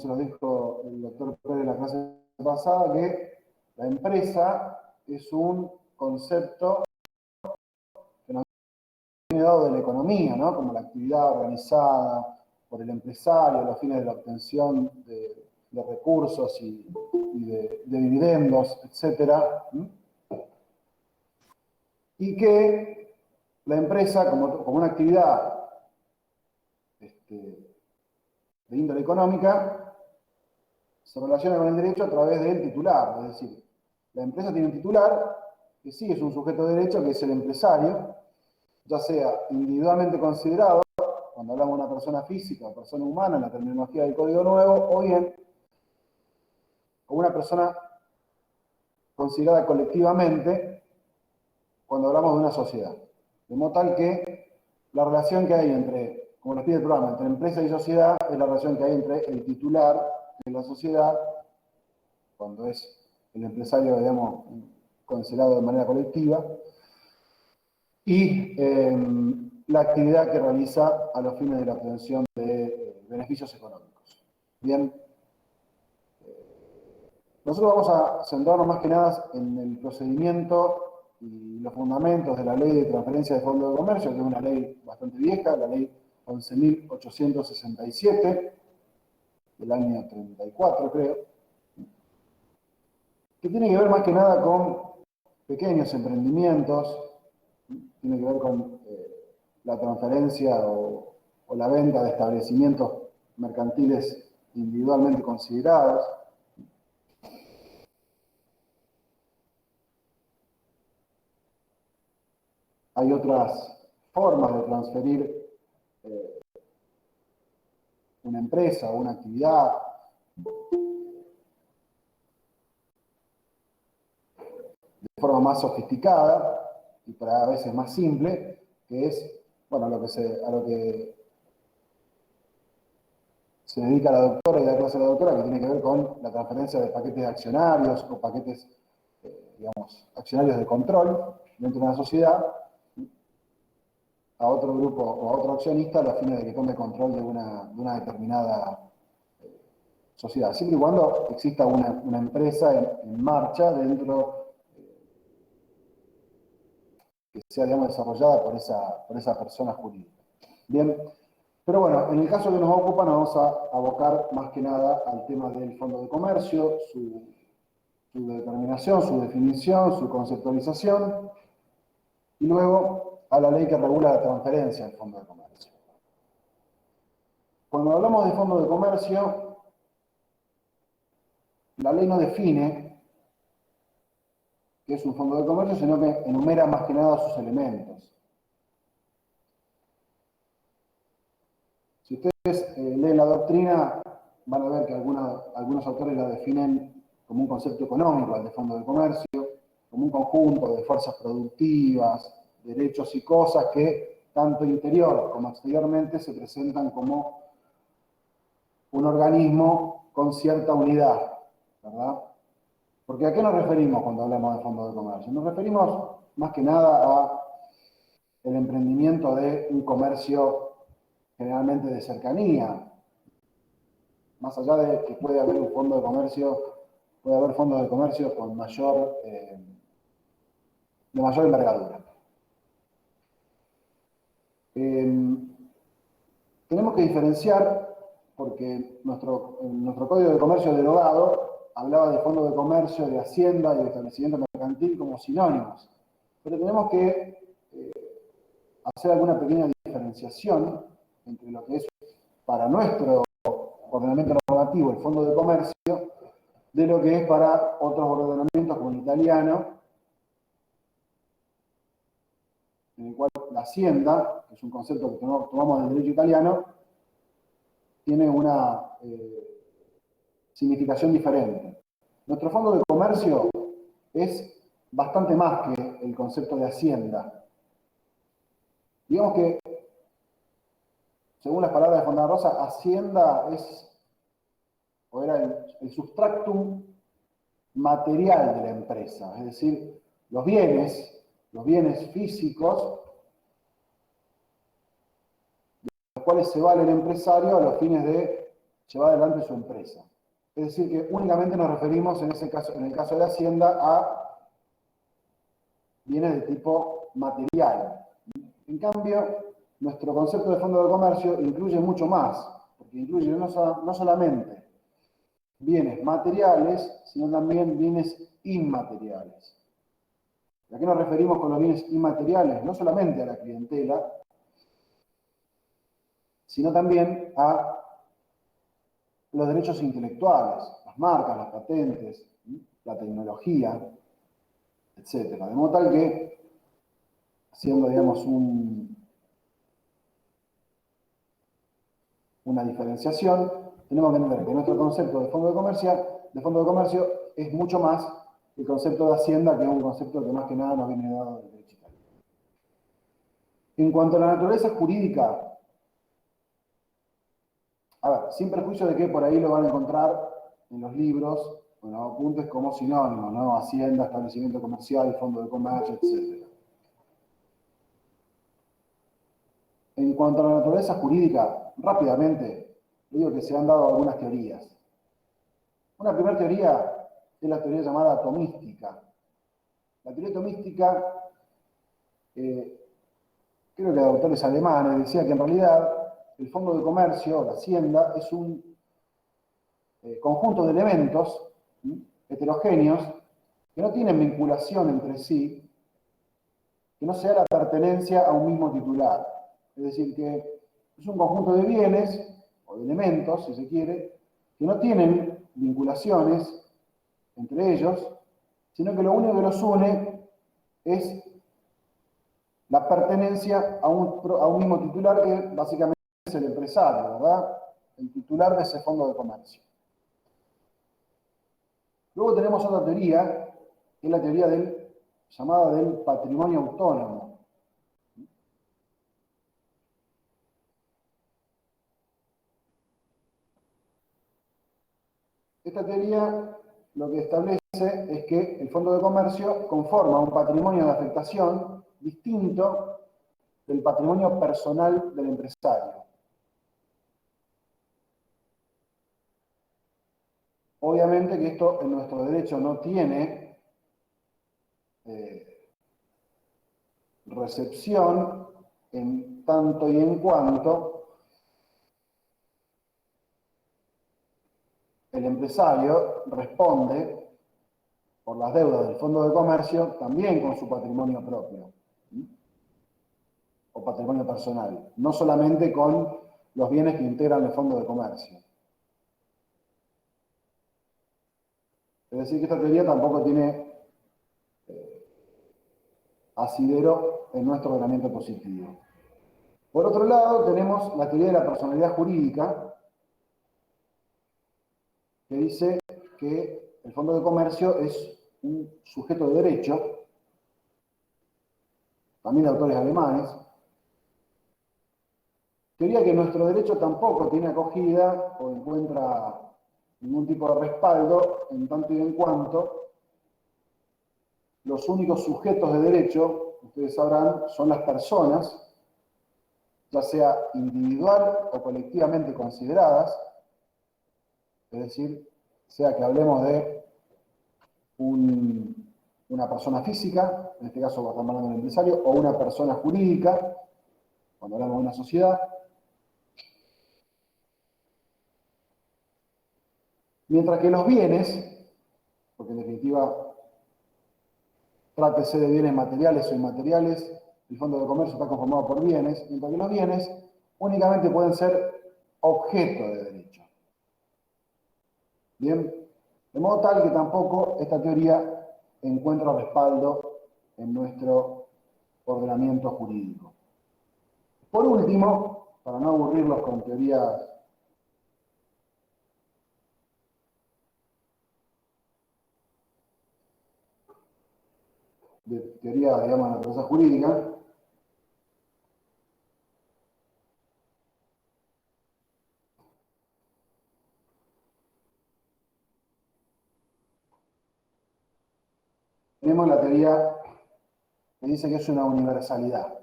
se lo dijo el doctor Pérez en la clase pasada, que la empresa es un concepto que nos viene dado de la economía, ¿no? Como la actividad organizada por el empresario a los fines de la obtención de recursos y de dividendos, etc. Y que la empresa, como una actividad de índole económica, se relaciona con el derecho a través del titular. Es decir, la empresa tiene un titular que sí es un sujeto de derecho, que es el empresario, ya sea individualmente considerado, cuando hablamos de una persona física o persona humana en la terminología del Código Nuevo, o bien como una persona considerada colectivamente cuando hablamos de una sociedad. De modo tal que la relación que hay entre, como nos pide el programa, entre empresa y sociedad, es la relación que hay entre el titular de la sociedad, cuando es el empresario, digamos, considerado de manera colectiva, y la actividad que realiza a los fines de la obtención de beneficios económicos. Bien, nosotros vamos a centrarnos más que nada en el procedimiento y los fundamentos de la ley de transferencia de fondos de comercio, que es una ley bastante vieja, la ley 11.867, del año 34, creo, que tiene que ver más que nada con pequeños emprendimientos, tiene que ver con la transferencia o la venta de establecimientos mercantiles individualmente considerados. Hay otras formas de transferir una empresa o una actividad. De forma más sofisticada y para a veces más simple, que es, bueno, a lo que se dedica la doctora y la clase de la doctora, que tiene que ver con la transferencia de paquetes de accionarios o paquetes, digamos, accionarios de control dentro de una sociedad a otro grupo o a otro accionista a los fines de que tome control de una determinada sociedad, siempre y cuando exista una empresa en marcha dentro, que sea, digamos, desarrollada por esa persona jurídica. Bien, pero bueno, en el caso que nos ocupa nos vamos a abocar más que nada al tema del fondo de comercio, su determinación, su definición, su conceptualización, y luego a la ley que regula la transferencia del fondo de comercio. Cuando hablamos de fondo de comercio, la ley no define qué es un fondo de comercio, sino que enumera más que nada sus elementos. Si ustedes leen la doctrina, van a ver que algunos autores la definen como un concepto económico, el de fondo de comercio, como un conjunto de fuerzas productivas, derechos y cosas que, tanto interior como exteriormente, se presentan como un organismo con cierta unidad, ¿verdad? Porque ¿a qué nos referimos cuando hablamos de fondo de comercio? Nos referimos más que nada a el emprendimiento de un comercio generalmente de cercanía. Más allá de que puede haber un fondo de comercio, puede haber fondos de comercio con de mayor envergadura. Tenemos que diferenciar, porque nuestro Código de Comercio derogado hablaba de fondo de comercio, de hacienda y de establecimiento mercantil como sinónimos. Pero tenemos que hacer alguna pequeña diferenciación entre lo que es para nuestro ordenamiento normativo el fondo de comercio de lo que es para otros ordenamientos como el italiano, en el cual la hacienda, que es un concepto que tomamos del derecho italiano, tiene una significación diferente. Nuestro fondo de comercio es bastante más que el concepto de hacienda. Digamos que, según las palabras de Fontana Rosa, hacienda era el substractum material de la empresa, es decir, los bienes físicos, de los cuales se vale el empresario a los fines de llevar adelante su empresa. Es decir, que únicamente nos referimos en ese caso, en el caso de la Hacienda, a bienes de tipo material. En cambio, nuestro concepto de fondo de comercio incluye mucho más, porque incluye no solamente bienes materiales, sino también bienes inmateriales. ¿A qué nos referimos con los bienes inmateriales? No solamente a la clientela, sino también a los derechos intelectuales, las marcas, las patentes, la tecnología, etcétera. De modo tal que, haciendo, digamos, una diferenciación, tenemos que entender que nuestro concepto de fondo de comercio es mucho más que el concepto de hacienda, que es un concepto que más que nada nos viene dado del derecho italiano. En cuanto a la naturaleza jurídica, a ver, sin perjuicio de que por ahí lo van a encontrar en los libros, bueno, apuntes como sinónimos, ¿no? Hacienda, establecimiento comercial, fondo de comercio, etc. En cuanto a la naturaleza jurídica, rápidamente, digo que se han dado algunas teorías. Una primera teoría es la teoría llamada atomística. La teoría atomística, creo que de autores alemanes, decía que en realidad el fondo de comercio, la hacienda, es un conjunto de elementos heterogéneos que no tienen vinculación entre sí, que no sea la pertenencia a un mismo titular. Es decir, que es un conjunto de bienes, o de elementos, si se quiere, que no tienen vinculaciones entre ellos, sino que lo único que los une es la pertenencia a un mismo titular, que básicamente es el empresario, ¿verdad? El titular de ese fondo de comercio. Luego tenemos otra teoría, que es la teoría llamada del patrimonio autónomo. Esta teoría lo que establece es que el fondo de comercio conforma un patrimonio de afectación distinto del patrimonio personal del empresario. Obviamente que esto en nuestro derecho no tiene recepción en tanto y en cuanto el empresario responde por las deudas del fondo de comercio también con su patrimonio propio, ¿sí? O patrimonio personal, no solamente con los bienes que integran el fondo de comercio. Es decir, que esta teoría tampoco tiene asidero en nuestro ordenamiento positivo. Por otro lado, tenemos la teoría de la personalidad jurídica, que dice que el fondo de comercio es un sujeto de derecho, también de autores alemanes, teoría que nuestro derecho tampoco tiene acogida o encuentra ningún tipo de respaldo, en tanto y en cuanto los únicos sujetos de derecho, ustedes sabrán, son las personas, ya sea individual o colectivamente consideradas, es decir, sea que hablemos de una persona física, en este caso estamos hablando de un empresario, o una persona jurídica, cuando hablamos de una sociedad. Mientras que los bienes, porque en definitiva trátese de bienes materiales o inmateriales, el fondo de comercio está conformado por bienes, mientras que los bienes únicamente pueden ser objeto de derecho. Bien, de modo tal que tampoco esta teoría encuentra respaldo en nuestro ordenamiento jurídico. Por último, para no aburrirlos con teorías digamos, de naturaleza jurídica, tenemos la teoría que dice que es una universalidad.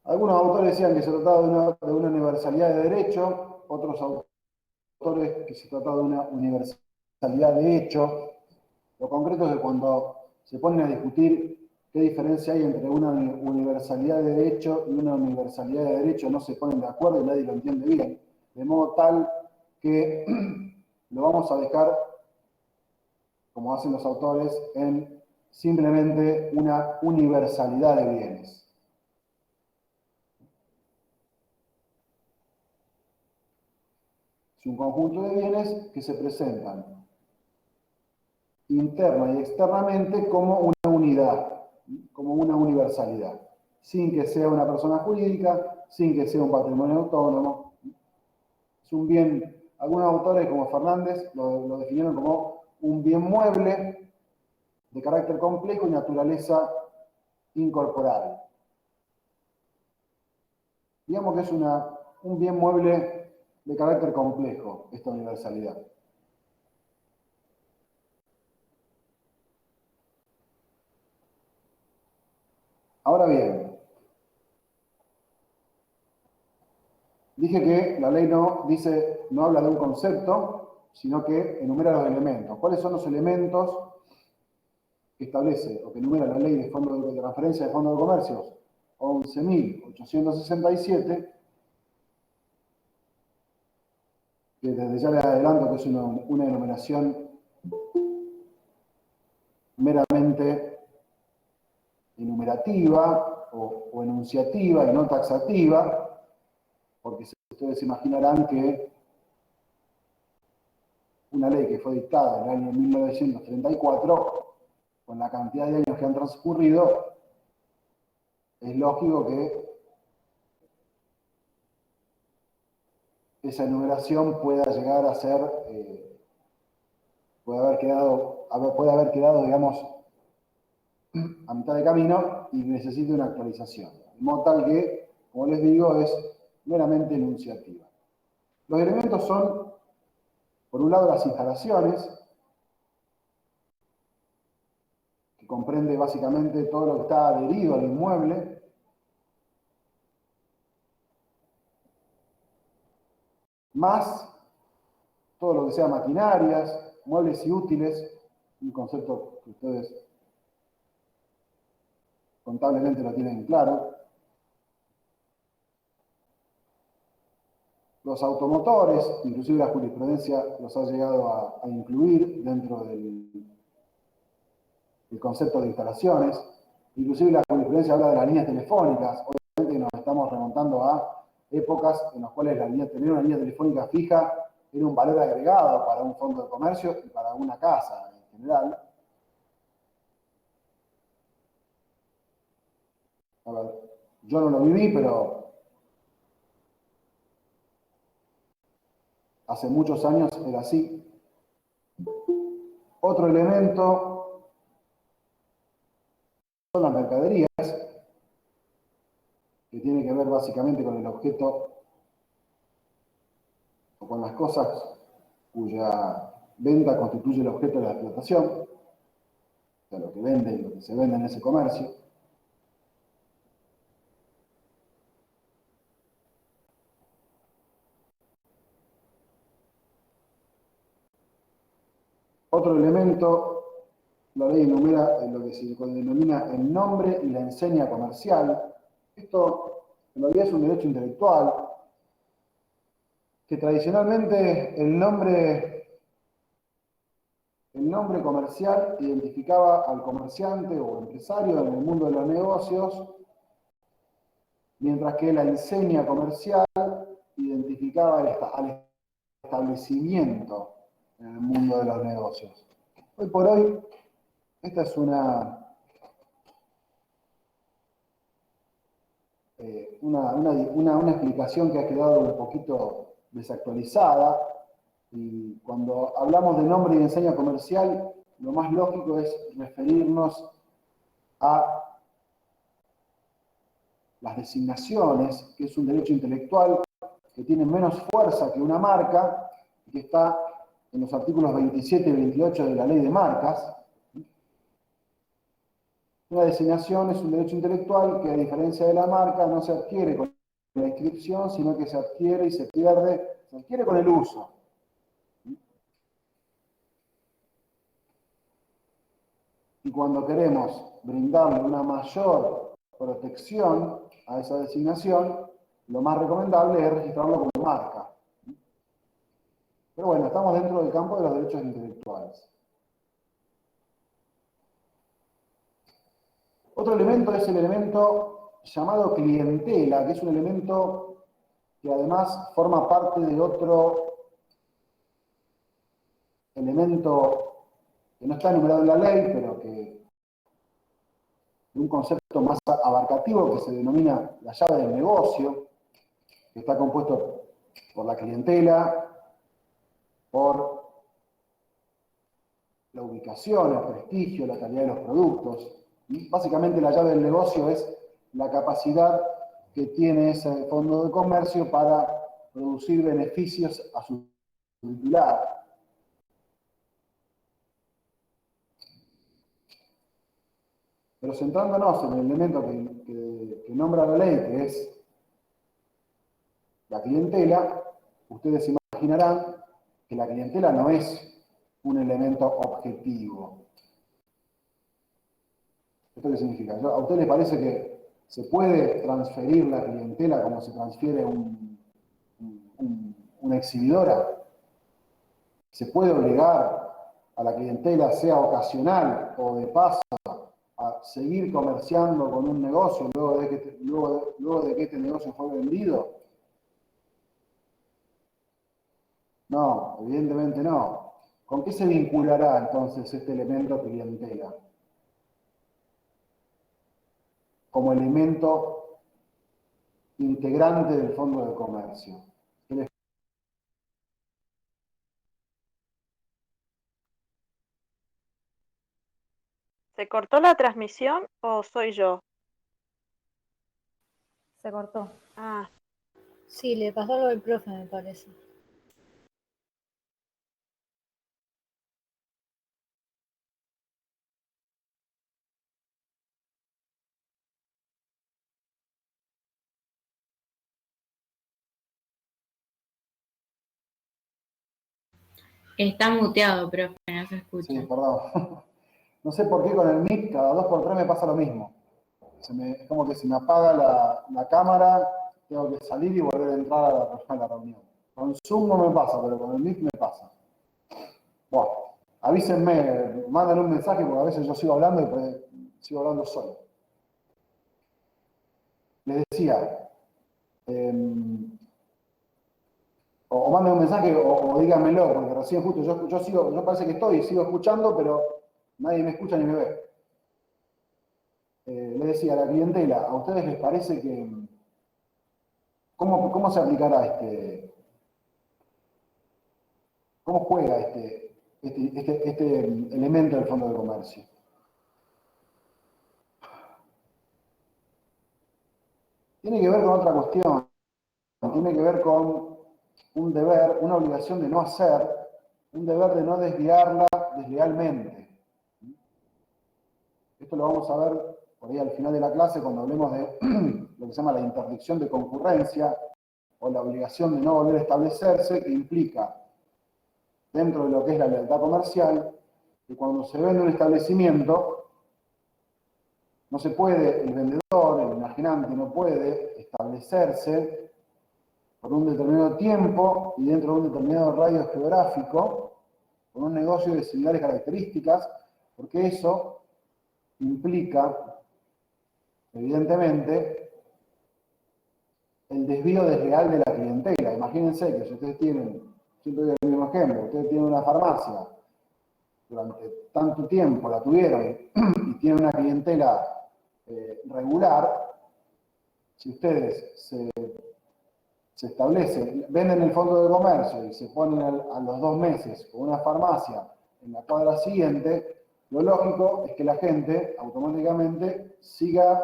Algunos Algunos autores decían que se trataba de una universalidad de derecho, otros autores que se trataba de una universalidad de hecho. Lo concreto es que cuando se ponen a discutir qué diferencia hay entre una universalidad de hecho y una universalidad de derecho, no se ponen de acuerdo y nadie lo entiende bien. De modo tal que lo vamos a dejar, como hacen los autores, en simplemente una universalidad de bienes. Es un conjunto de bienes que se presentan interna y externamente como una unidad, como una universalidad, sin que sea una persona jurídica, sin que sea un patrimonio autónomo. Es un bien, algunos autores como Fernández lo definieron como un bien mueble de carácter complejo y naturaleza incorporable. Digamos que es un bien mueble de carácter complejo, esta universalidad. Ahora bien, dije que la ley no habla de un concepto, sino que enumera los elementos. ¿Cuáles son los elementos que establece o que enumera la ley de transferencia de fondos de comercio 11.867? Que desde ya les adelanto que es una enumeración meramente enumerativa o enunciativa y no taxativa, porque ustedes se imaginarán que una ley que fue dictada en el año 1934, con la cantidad de años que han transcurrido, es lógico que esa enumeración pueda llegar a ser, puede haber quedado, digamos, a mitad de camino y necesite una actualización. De modo tal que, como les digo, es meramente enunciativa. Los elementos son, por un lado, las instalaciones, que comprende básicamente todo lo que está adherido al inmueble, más todo lo que sea maquinarias, muebles y útiles, un concepto que ustedes contablemente lo tienen claro. Los automotores, inclusive la jurisprudencia los ha llegado a incluir dentro del concepto de instalaciones. Inclusive la jurisprudencia habla de las líneas telefónicas. Obviamente nos estamos remontando a épocas en las cuales tener una línea telefónica fija era un valor agregado para un fondo de comercio y para una casa en general. A ver, yo no lo viví, pero hace muchos años era así. Otro elemento son las mercaderías, que tiene que ver básicamente con el objeto o con las cosas cuya venta constituye el objeto de la explotación, o sea, lo que vende y lo que se vende en ese comercio. Otro elemento, la ley enumera lo que se denomina el nombre y la enseña comercial. Esto en realidad es un derecho intelectual, que tradicionalmente el nombre comercial identificaba al comerciante o empresario en el mundo de los negocios, mientras que la enseña comercial identificaba al establecimiento en el mundo de los negocios. Hoy por hoy, esta es una explicación que ha quedado un poquito desactualizada, y cuando hablamos de nombre y enseña comercial, lo más lógico es referirnos a las designaciones, que es un derecho intelectual que tiene menos fuerza que una marca, y que está en los artículos 27 y 28 de la Ley de Marcas. Una designación es un derecho intelectual que, a diferencia de la marca, no se adquiere con la inscripción, sino que se adquiere y se pierde, se adquiere con el uso. Y cuando queremos brindarle una mayor protección a esa designación, lo más recomendable es registrarlo como marca. Pero bueno, estamos dentro del campo de los derechos intelectuales. Otro elemento es el elemento llamado clientela, que es un elemento que además forma parte de otro elemento que no está enumerado en la ley, pero que de un concepto más abarcativo que se denomina la llave del negocio, que está compuesto por la clientela, por la ubicación, el prestigio, la calidad de los productos. Y básicamente la llave del negocio es la capacidad que tiene ese fondo de comercio para producir beneficios a su titular. Pero centrándonos en el elemento que nombra la ley, que es la clientela, ustedes imaginarán que la clientela no es un elemento objetivo. ¿Esto qué significa? ¿A usted les parece que se puede transferir la clientela como se transfiere una exhibidora? ¿Se puede obligar a la clientela, sea ocasional o de paso, a seguir comerciando con un negocio luego de que este negocio fue vendido? No, evidentemente no. ¿Con qué se vinculará entonces este elemento clientela? Como elemento integrante del fondo de comercio. ¿Se cortó la transmisión o soy yo? Se cortó. Ah, Sí, le pasó algo al profe, me parece. Está muteado, profe, no se escucha. Sí, perdón. No sé por qué con el Meet cada 2 por 3 me pasa lo mismo. Es como que se me apaga la cámara, tengo que salir y volver a entrar a la reunión. Con Zoom no me pasa, pero con el Meet me pasa. Bueno, avísenme, manden un mensaje porque a veces yo sigo hablando y pues, sigo hablando solo. Les decía, o manden un mensaje o díganmelo, porque recién justo yo parece que sigo escuchando, pero nadie me escucha ni me ve. Les decía, la clientela, ¿a ustedes les parece que cómo se aplicará cómo juega este elemento del fondo de comercio? Tiene que ver con otra cuestión, tiene que ver con un deber, una obligación de no hacer, un deber de no desviarla deslealmente. Esto lo vamos a ver por ahí al final de la clase cuando hablemos de lo que se llama la interdicción de concurrencia o la obligación de no volver a establecerse, que implica, dentro de lo que es la lealtad comercial, que cuando se vende un establecimiento, no se puede, el vendedor, el enajenante, no puede establecerse por un determinado tiempo y dentro de un determinado radio geográfico, con un negocio de similares características, porque eso implica, evidentemente, el desvío desleal de la clientela. Imagínense que si ustedes tienen, siempre doy el mismo ejemplo, ustedes tienen una farmacia, durante tanto tiempo la tuvieron y tienen una clientela regular, si ustedes se establecen, venden el fondo de comercio y se ponen a los 2 meses con una farmacia en la cuadra siguiente, lo lógico es que la gente automáticamente siga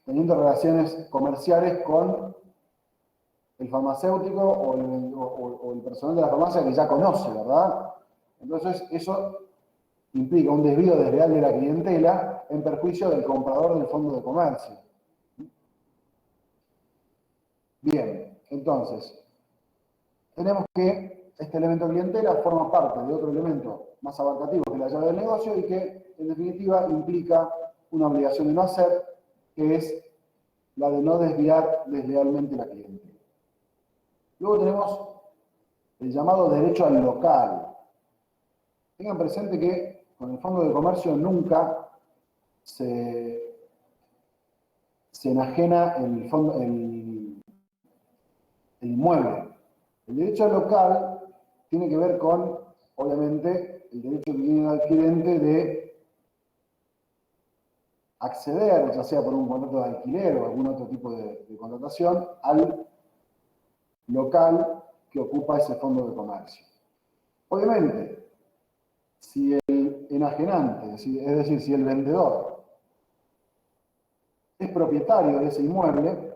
teniendo relaciones comerciales con el farmacéutico o el personal de la farmacia que ya conoce, ¿verdad? Entonces, eso implica un desvío desleal de la clientela en perjuicio del comprador del fondo de comercio. Bien, entonces, tenemos que este elemento clientela forma parte de otro elemento más abarcativo que es la llave del negocio y que, en definitiva, implica una obligación de no hacer, que es la de no desviar deslealmente la clientela. Luego tenemos el llamado derecho al local. Tengan presente que con el fondo de comercio nunca se enajena el inmueble. El derecho al local tiene que ver con, obviamente, el derecho que tiene el adquirente de acceder, ya sea por un contrato de alquiler o algún otro tipo de contratación, al local que ocupa ese fondo de comercio. Obviamente, si el enajenante, es decir, si el vendedor es propietario de ese inmueble,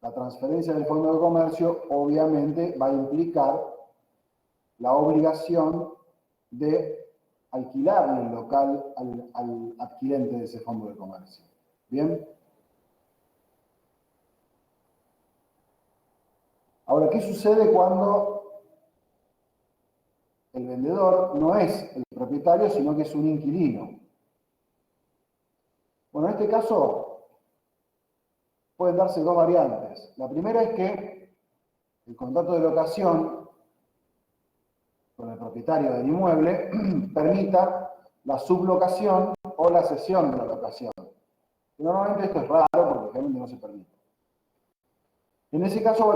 la transferencia del fondo de comercio obviamente va a implicar la obligación de alquilarle el local al adquirente de ese fondo de comercio. ¿Bien? Ahora, ¿qué sucede cuando el vendedor no es el propietario, sino que es un inquilino? Bueno, en este caso pueden darse dos variantes. La primera es que el contrato de locación con el propietario del inmueble permita la sublocación o la cesión de la locación. Y normalmente esto es raro porque realmente no se permite. En ese caso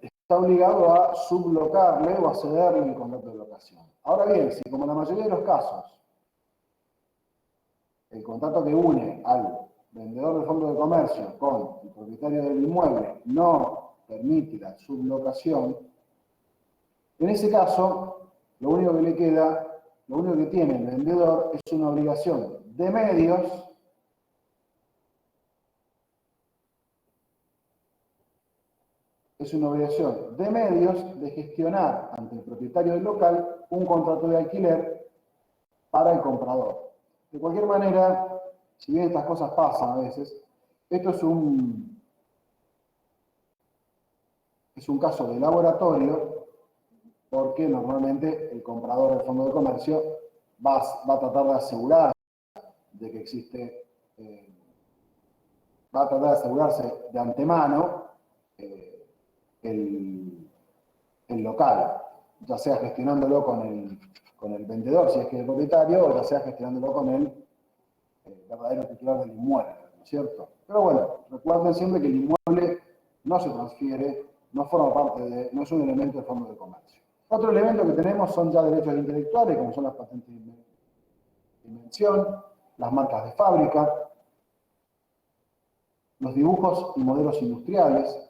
está obligado a sublocarle o a cederle el contrato de locación. Ahora bien, si como en la mayoría de los casos el contrato que une al vendedor del fondo de comercio con el propietario del inmueble no permite la sublocación, en ese caso, lo único que le queda, lo único que tiene el vendedor es una obligación de medios de gestionar ante el propietario del local un contrato de alquiler para el comprador. De cualquier manera, si bien estas cosas pasan a veces, esto es un caso de laboratorio porque normalmente el comprador del fondo de comercio va a tratar de asegurar de que existe, va a tratar de asegurarse de antemano el local, ya sea gestionándolo con el vendedor, si es que es el propietario, o ya sea gestionándolo con el verdadero titular del inmueble, ¿no es cierto? Pero bueno, recuerden siempre que el inmueble no se transfiere, no forma parte no es un elemento del fondo de comercio. Otro elemento que tenemos son ya derechos intelectuales, como son las patentes de invención, las marcas de fábrica, los dibujos y modelos industriales,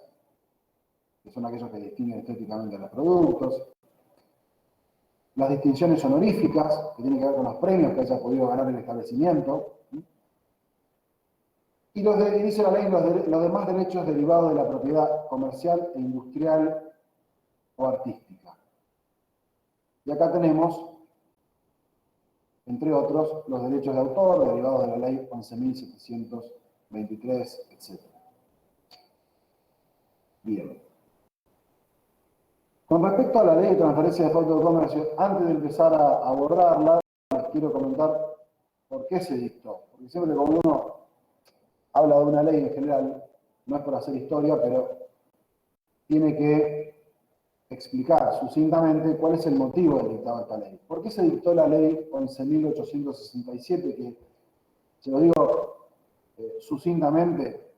que son aquellos que distinguen estéticamente a los productos, las distinciones honoríficas, que tienen que ver con los premios que haya podido ganar el establecimiento, y dice la ley, los demás derechos derivados de la propiedad comercial e industrial o artística. Y acá tenemos, entre otros, los derechos de autor derivados de la ley 11.723, etc. Bien. Con respecto a la ley de transferencia de fondo de comercio, antes de empezar a abordarla, les quiero comentar por qué se dictó. Porque siempre cuando uno habla de una ley en general, no es por hacer historia, pero tiene que explicar sucintamente cuál es el motivo del dictado de esta ley. ¿Por qué se dictó la ley 11.867? Que, se lo digo sucintamente,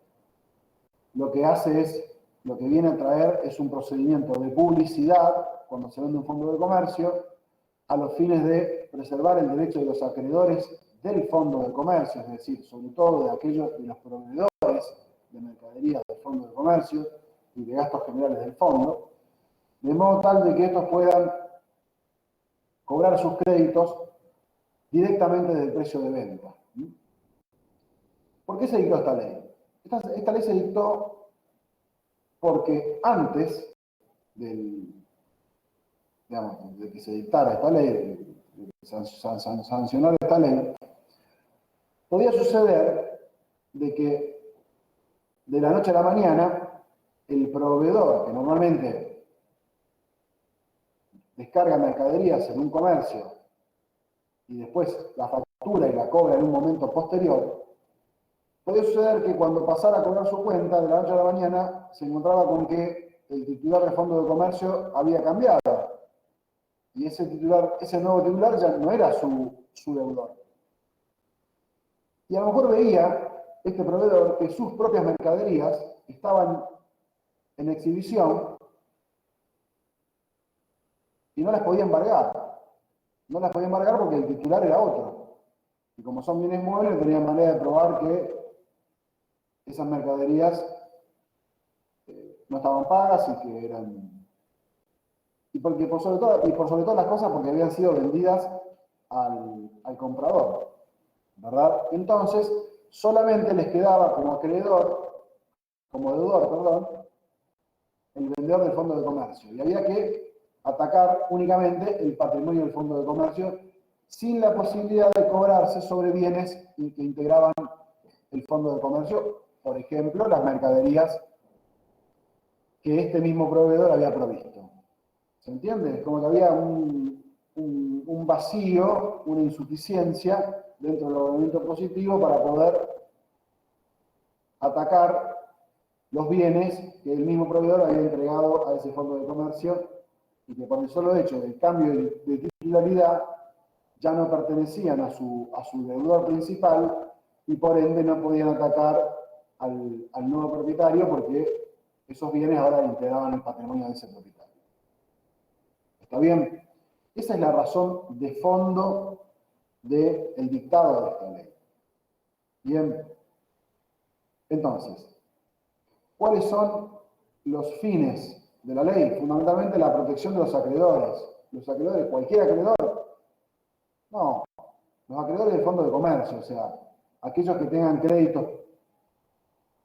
lo que viene a traer es un procedimiento de publicidad, cuando se vende un fondo de comercio, a los fines de preservar el derecho de los acreedores del fondo de comercio, es decir, sobre todo de los proveedores de mercadería del fondo de comercio y de gastos generales del fondo, de modo tal de que estos puedan cobrar sus créditos directamente del precio de venta. ¿Por qué se dictó esta ley? Esta ley se dictó porque antes de que se dictara esta ley, sancionar esta ley, podía suceder de que de la noche a la mañana el proveedor que normalmente descarga mercaderías en un comercio y después la factura y la cobra en un momento posterior, podía suceder que cuando pasara a cobrar su cuenta de la noche a la mañana se encontraba con que el titular de fondo de comercio había cambiado y ese nuevo titular ya no era su deudor. Y a lo mejor veía este proveedor que sus propias mercaderías estaban en exhibición y no las podía embargar. No las podía embargar porque el titular era otro. Y como son bienes muebles, no tenían manera de probar que esas mercaderías no estaban pagas y que eran... Y por sobre todas las cosas porque habían sido vendidas al comprador, ¿verdad? Entonces, solamente les quedaba como deudor, perdón, el vendedor del fondo de comercio. Y había que atacar únicamente el patrimonio del fondo de comercio sin la posibilidad de cobrarse sobre bienes que integraban el fondo de comercio, por ejemplo, las mercaderías que este mismo proveedor había provisto. ¿Se entiende? Es como que había un vacío, una insuficiencia dentro del ordenamiento positivo para poder atacar los bienes que el mismo proveedor había entregado a ese fondo de comercio y que por el solo hecho del cambio de titularidad ya no pertenecían a su deudor principal y por ende no podían atacar al nuevo propietario porque esos bienes ahora integraban el patrimonio de ese propietario. ¿Está bien? Esa es la razón de fondo del dictado de esta ley. Bien. Entonces, ¿cuáles son los fines de la ley? Fundamentalmente la protección de los acreedores. ¿Los acreedores, cualquier acreedor? No, los acreedores del fondo de comercio, o sea, aquellos que tengan créditos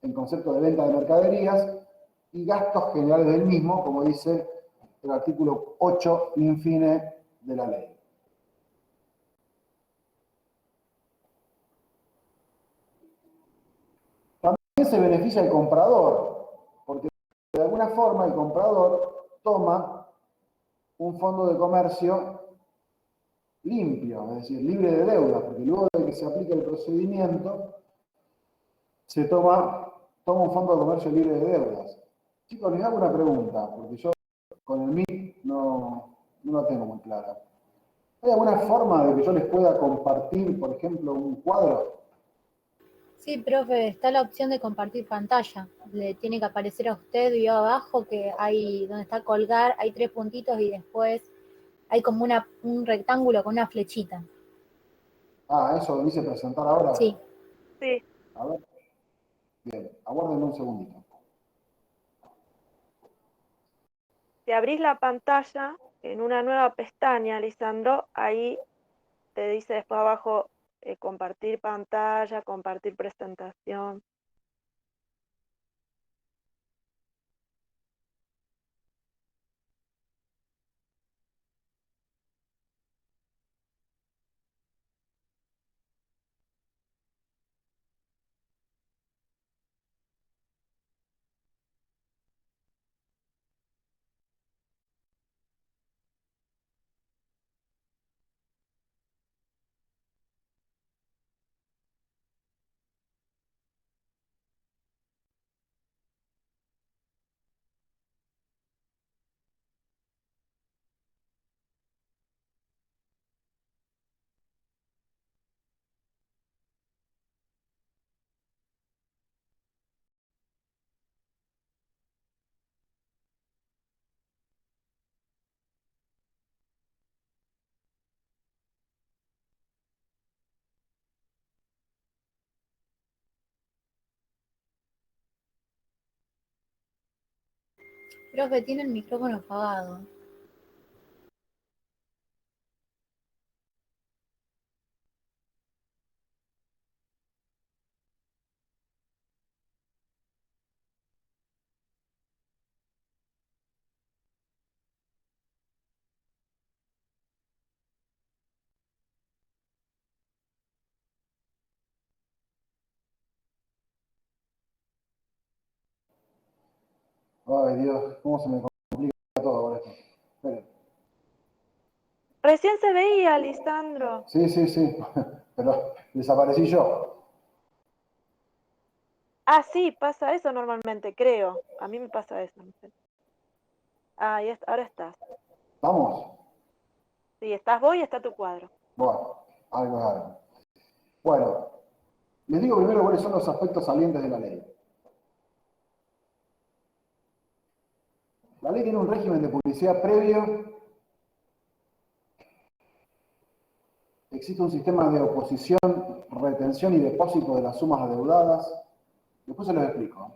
en concepto de venta de mercaderías y gastos generales del mismo, como dice el artículo 8 infine de la ley. También se beneficia el comprador, porque de alguna forma el comprador toma un fondo de comercio limpio, es decir, libre de deuda, porque luego de que se aplique el procedimiento, se toma un fondo de comercio libre de deudas. Chicos, les hago una pregunta, porque yo con el MIT no la tengo muy clara. ¿Hay alguna forma de que yo les pueda compartir, por ejemplo, un cuadro? Sí, profe, está la opción de compartir pantalla. Le tiene que aparecer a usted, vio abajo que hay, donde está colgar, hay 3 puntitos y después hay como un rectángulo con una flechita. Ah, eso lo hice presentar ahora. Sí. Sí, A ver. Bien, aguárdenme un segundito. si abrís la pantalla en una nueva pestaña, Lisandro, ahí te dice después abajo compartir pantalla, compartir presentación. Profe, tiene el micrófono apagado. Ay, Dios, cómo se me complica todo con esto. Esperen. Recién se veía, Lisandro. Sí, sí, sí, pero desaparecí yo. Ah, sí, pasa eso normalmente, creo. A mí me pasa eso. No sé. Ah, ahora estás. ¿Vamos? Sí, estás vos y está tu cuadro. Bueno, algo es algo. Bueno, les digo primero cuáles son los aspectos salientes de la ley. La ley tiene un régimen de publicidad previo. Existe un sistema de oposición, retención y depósito de las sumas adeudadas. Después se los explico.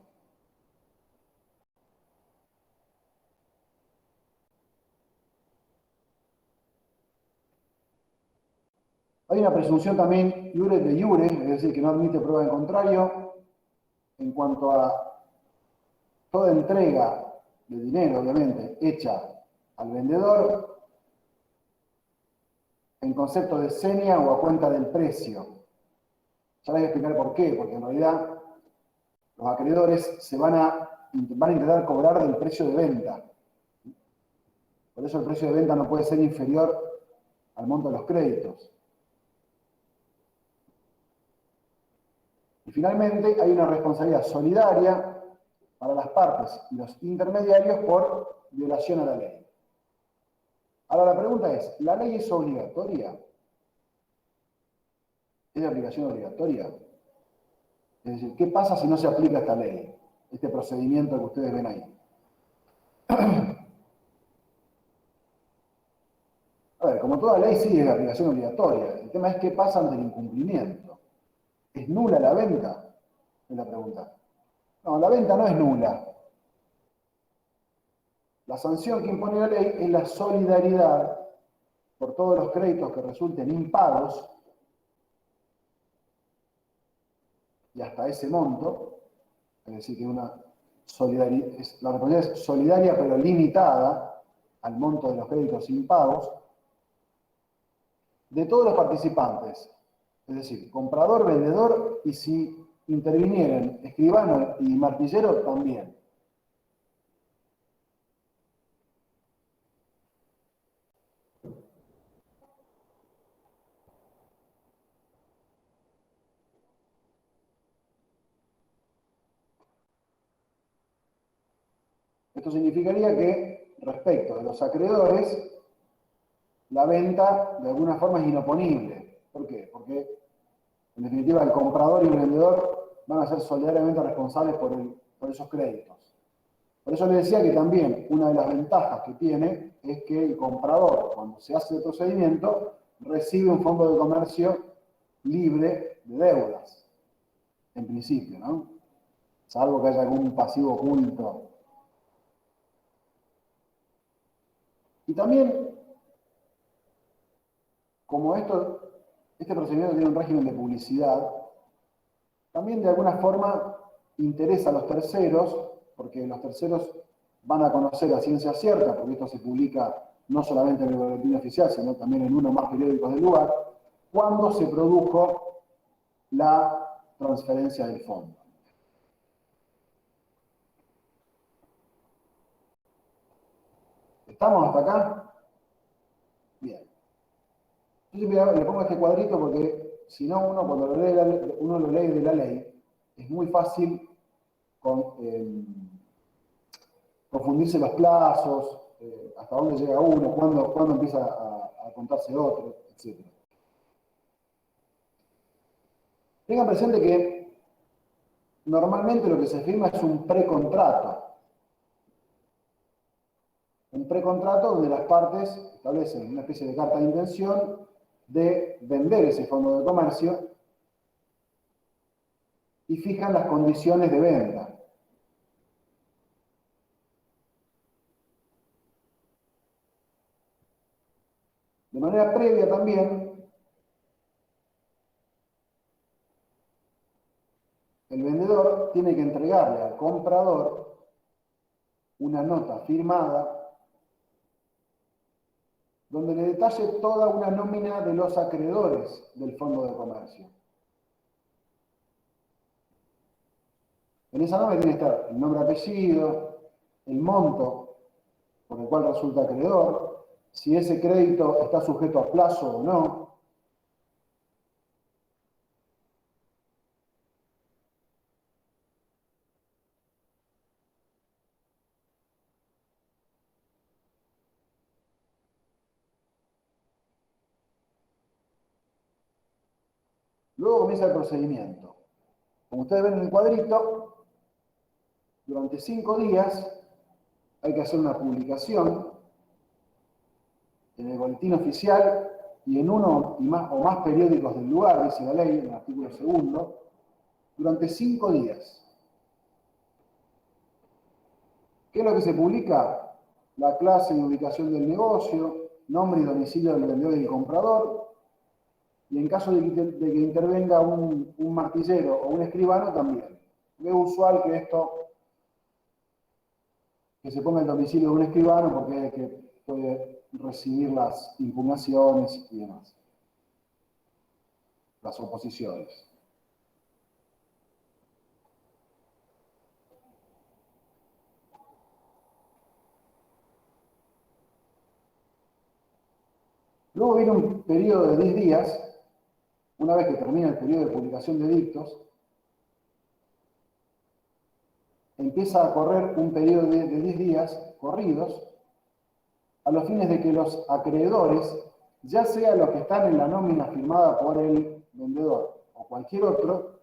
Hay una presunción también iure de iure, es decir, que no admite prueba en contrario, en cuanto a toda entrega de dinero, obviamente, hecha al vendedor en concepto de seña o a cuenta del precio. Ya les voy a explicar por qué, porque en realidad los acreedores van a intentar cobrar del precio de venta. Por eso el precio de venta no puede ser inferior al monto de los créditos. Y finalmente hay una responsabilidad solidaria para las partes y los intermediarios por violación a la ley. Ahora la pregunta es, ¿la ley es obligatoria? ¿Es de aplicación obligatoria? Es decir, ¿qué pasa si no se aplica esta ley? Este procedimiento que ustedes ven ahí. A ver, como toda ley sí es de aplicación obligatoria. El tema es qué pasa ante el incumplimiento. ¿Es nula la venta? Es la pregunta. No, la venta no es nula. La sanción que impone la ley es la solidaridad por todos los créditos que resulten impagos y hasta ese monto, es decir, que una solidaridad, la responsabilidad es solidaria pero limitada al monto de los créditos impagos de todos los participantes, es decir, comprador, vendedor y si intervinieran escribano y martillero también. Esto significaría que, respecto de los acreedores, la venta de alguna forma es inoponible. ¿Por qué? Porque, en definitiva, el comprador y el vendedor van a ser solidariamente responsables por esos créditos. Por eso les decía que también una de las ventajas que tiene es que el comprador, cuando se hace el procedimiento, recibe un fondo de comercio libre de deudas, en principio, ¿no? Salvo que haya algún pasivo oculto. Y también, como este procedimiento tiene un régimen de publicidad, también de alguna forma interesa a los terceros, porque los terceros van a conocer a ciencia cierta, porque esto se publica no solamente en el boletín oficial, sino también en uno o más periódicos del lugar, cuando se produjo la transferencia del fondo. ¿Estamos hasta acá? Bien. Yo le pongo este cuadrito porque si no, uno cuando uno lo lee de la ley, es muy fácil confundirse los plazos, hasta dónde llega uno, cuándo empieza a contarse otro, etc. Tengan presente que normalmente lo que se firma es un precontrato. Un precontrato donde las partes establecen una especie de carta de intención de vender ese fondo de comercio y fijan las condiciones de venta. De manera previa también, el vendedor tiene que entregarle al comprador una nota firmada donde le detalle toda una nómina de los acreedores del fondo de comercio. En esa nómina tiene que estar el nombre, apellido, el monto por el cual resulta acreedor, si ese crédito está sujeto a plazo o no. Luego comienza el procedimiento. Como ustedes ven en el cuadrito, durante 5 días hay que hacer una publicación en el boletín oficial y en uno o más periódicos del lugar, dice la ley, en el artículo 2, durante 5 días. ¿Qué es lo que se publica? La clase y ubicación del negocio, nombre y domicilio del vendedor y del comprador, y en caso de que intervenga un martillero o un escribano también. Es usual que se ponga el domicilio de un escribano porque es el que puede recibir las impugnaciones y demás, las oposiciones. Luego viene un periodo de 10 días, una vez que termina el periodo de publicación de edictos, empieza a correr un periodo de 10 días corridos, a los fines de que los acreedores, ya sea los que están en la nómina firmada por el vendedor o cualquier otro,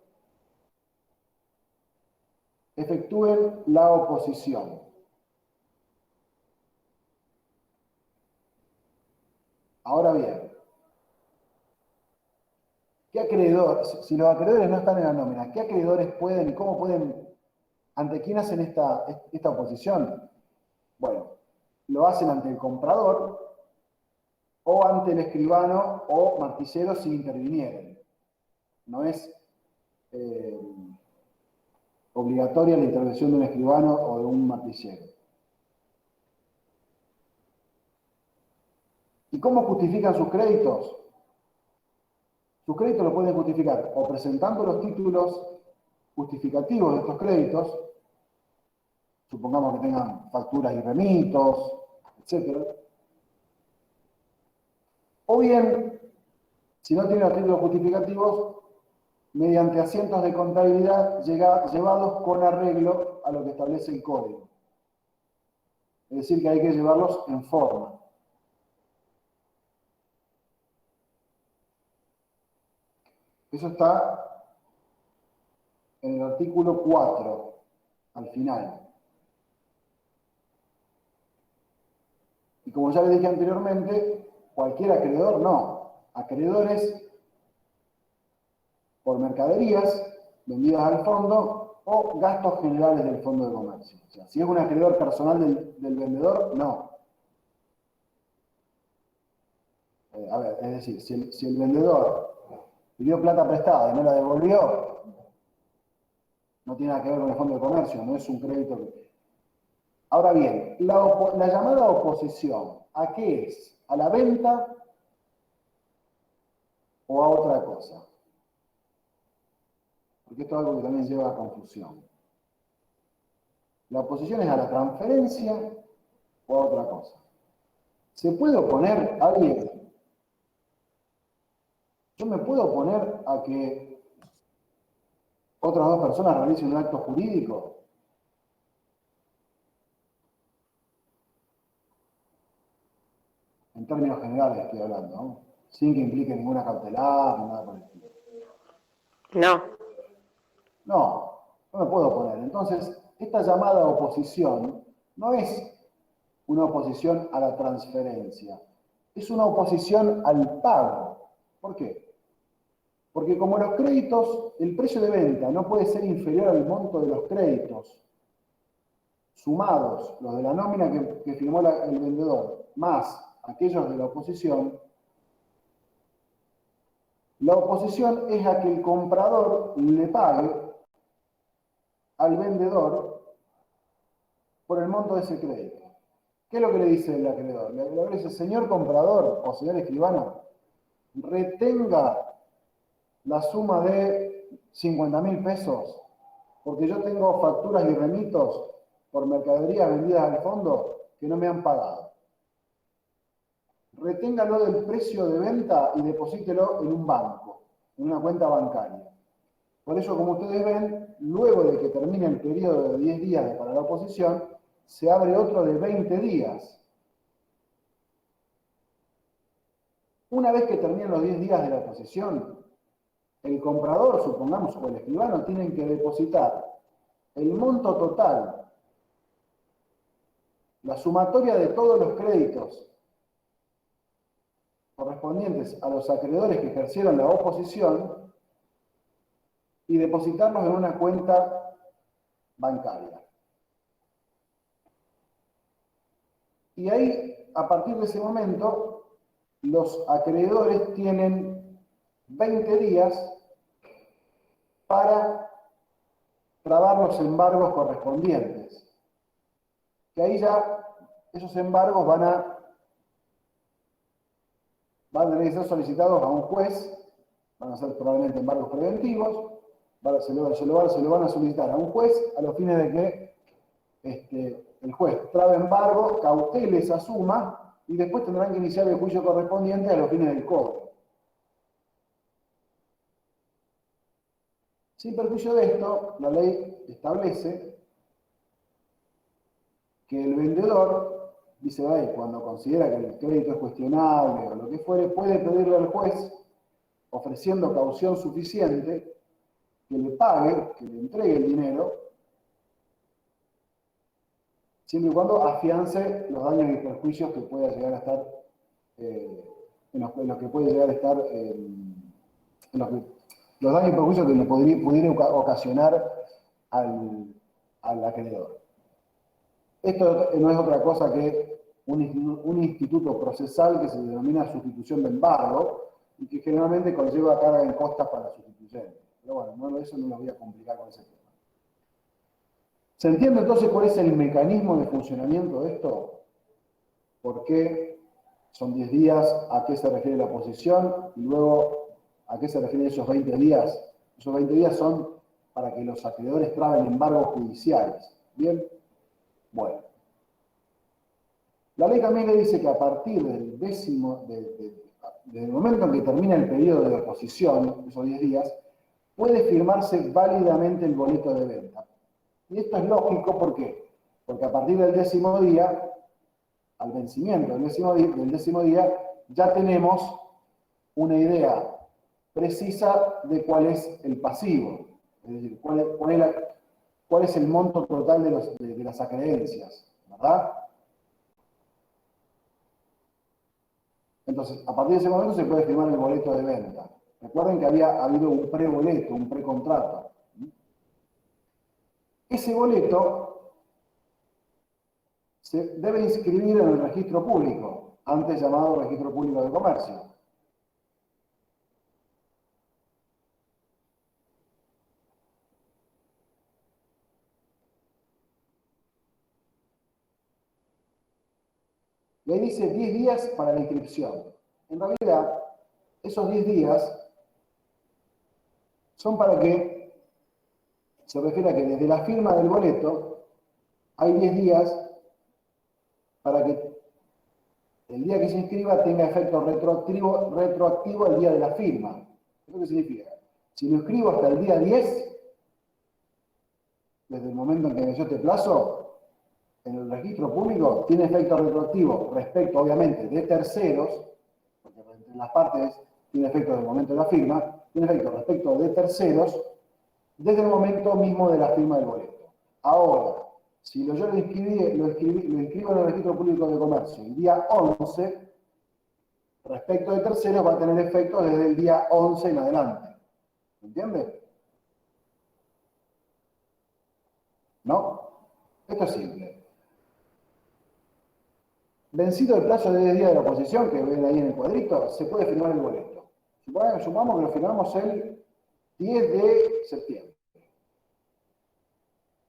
efectúen la oposición. Ahora bien, ¿qué acreedores, si los acreedores no están en la nómina, qué acreedores pueden y cómo pueden, ante quién hacen esta oposición? Bueno, lo hacen ante el comprador o ante el escribano o martillero si intervinieren. No es obligatoria la intervención de un escribano o de un martillero. ¿Y cómo justifican sus créditos? Sus créditos los pueden justificar o presentando los títulos justificativos de estos créditos, supongamos que tengan facturas y remitos, etc. O bien, si no tienen los títulos justificativos, mediante asientos de contabilidad llevados con arreglo a lo que establece el código. Es decir, que hay que llevarlos en forma. Eso está en el artículo 4, al final. Y como ya les dije anteriormente, cualquier acreedor no. Acreedores por mercaderías vendidas al fondo o gastos generales del fondo de comercio. O sea, si es un acreedor personal del vendedor, no. A ver, es decir, si el vendedor pidió plata prestada y no la devolvió, no tiene nada que ver con el fondo de comercio, no es un crédito. Ahora bien, la llamada oposición, ¿a qué es? ¿A la venta o a otra cosa? Porque esto es algo que también lleva a confusión. ¿La oposición es a la transferencia o a otra cosa? ¿Se puede oponer a alguien? ¿Yo me puedo oponer a que otras dos personas realicen un acto jurídico? En términos generales estoy hablando, ¿no? Sin que implique ninguna cautelar ni nada por el estilo. No. No me puedo oponer. Entonces, esta llamada oposición no es una oposición a la transferencia, es una oposición al pago. ¿Por qué? Porque como los créditos, el precio de venta no puede ser inferior al monto de los créditos sumados, los de la nómina que firmó el vendedor, más aquellos de la oposición es a que el comprador le pague al vendedor por el monto de ese crédito. ¿Qué es lo que le dice el acreedor? El acreedor dice, señor comprador o señor escribano, retenga la suma de 50.000 pesos, porque yo tengo facturas y remitos por mercaderías vendidas al fondo que no me han pagado. Reténgalo del precio de venta y deposítelo en un banco, en una cuenta bancaria. Por eso, como ustedes ven, luego de que termine el periodo de 10 días para la oposición, se abre otro de 20 días. Una vez que terminen los 10 días de la oposición, el comprador, supongamos, o el escribano, tienen que depositar el monto total, la sumatoria de todos los créditos correspondientes a los acreedores que ejercieron la oposición y depositarlos en una cuenta bancaria. Y ahí, a partir de ese momento, los acreedores tienen 20 días para trabar los embargos correspondientes. Que ahí ya esos embargos van a tener que ser solicitados a un juez, van a ser probablemente embargos preventivos, se lo van a solicitar a un juez a los fines de que el juez trabe embargo, cautele esa suma y después tendrán que iniciar el juicio correspondiente a los fines del cobro. Sin perjuicio de esto, la ley establece que el vendedor, dice ahí, cuando considera que el crédito es cuestionable o lo que fuere, puede pedirle al juez, ofreciendo caución suficiente, que le pague, que le entregue el dinero, siempre y cuando afiance los daños y perjuicios que pueda llegar a estar, los daños y perjuicios que le pudiera ocasionar al acreedor. Esto no es otra cosa que un instituto procesal que se denomina sustitución de embargo y que generalmente conlleva carga en costas para el sustituyente. Pero bueno, eso no lo voy a complicar con ese tema. ¿Se entiende entonces cuál es el mecanismo de funcionamiento de esto? ¿Por qué son 10 días? ¿A qué se refiere la oposición? Y luego, ¿a qué se refieren esos 20 días? Esos 20 días son para que los acreedores traben embargos judiciales. ¿Bien? Bueno. La ley también le dice que a partir del desde el momento en que termina el periodo de oposición, esos 10 días, puede firmarse válidamente el boleto de venta. Y esto es lógico, ¿por qué? Porque a partir del 10º día, al vencimiento del 10º día, ya tenemos una idea precisa de cuál es el pasivo, es decir, cuál es el monto total de las acreencias, ¿verdad? Entonces, a partir de ese momento se puede firmar el boleto de venta. Recuerden que había habido un preboleto, un precontrato. Ese boleto se debe inscribir en el registro público, antes llamado Registro Público de Comercio. Le dice 10 días para la inscripción. En realidad, esos 10 días son para que se refiere a que desde la firma del boleto hay 10 días para que el día que se inscriba tenga efecto retroactivo al día de la firma. ¿Eso qué significa? Si lo inscribo hasta el día 10, desde el momento en que venció este plazo, en el registro público tiene efecto retroactivo respecto, obviamente, de terceros, porque entre las partes tiene efecto desde el momento de la firma, tiene efecto respecto de terceros desde el momento mismo de la firma del boleto. Ahora, si yo lo inscribo en el registro público de comercio el día 11, respecto de terceros va a tener efecto desde el día 11 en adelante. ¿Me entiende? ¿No? Esto es simple. Vencido el plazo de 10 días de la oposición, que ven ahí en el cuadrito, se puede firmar el boleto. Supongamos que lo firmamos el 10 de septiembre.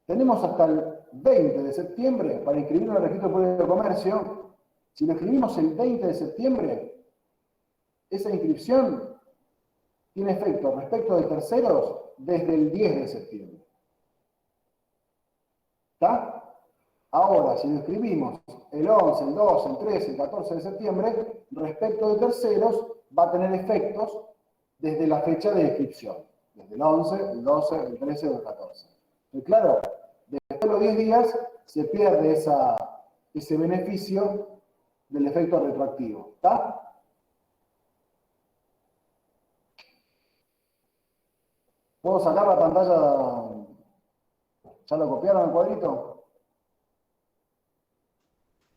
Tenemos hasta el 20 de septiembre para inscribirlo en el registro público de comercio. Si lo escribimos el 20 de septiembre, esa inscripción tiene efecto respecto de terceros desde el 10 de septiembre. ¿Está? Ahora, si lo escribimos el 11, el 12, el 13, el 14 de septiembre, respecto de terceros, va a tener efectos desde la fecha de inscripción. Desde el 11, el 12, el 13 o el 14. Y claro, después de los 10 días se pierde ese beneficio del efecto retroactivo. ¿Está? ¿Puedo sacar la pantalla? ¿Ya lo copiaron el cuadrito?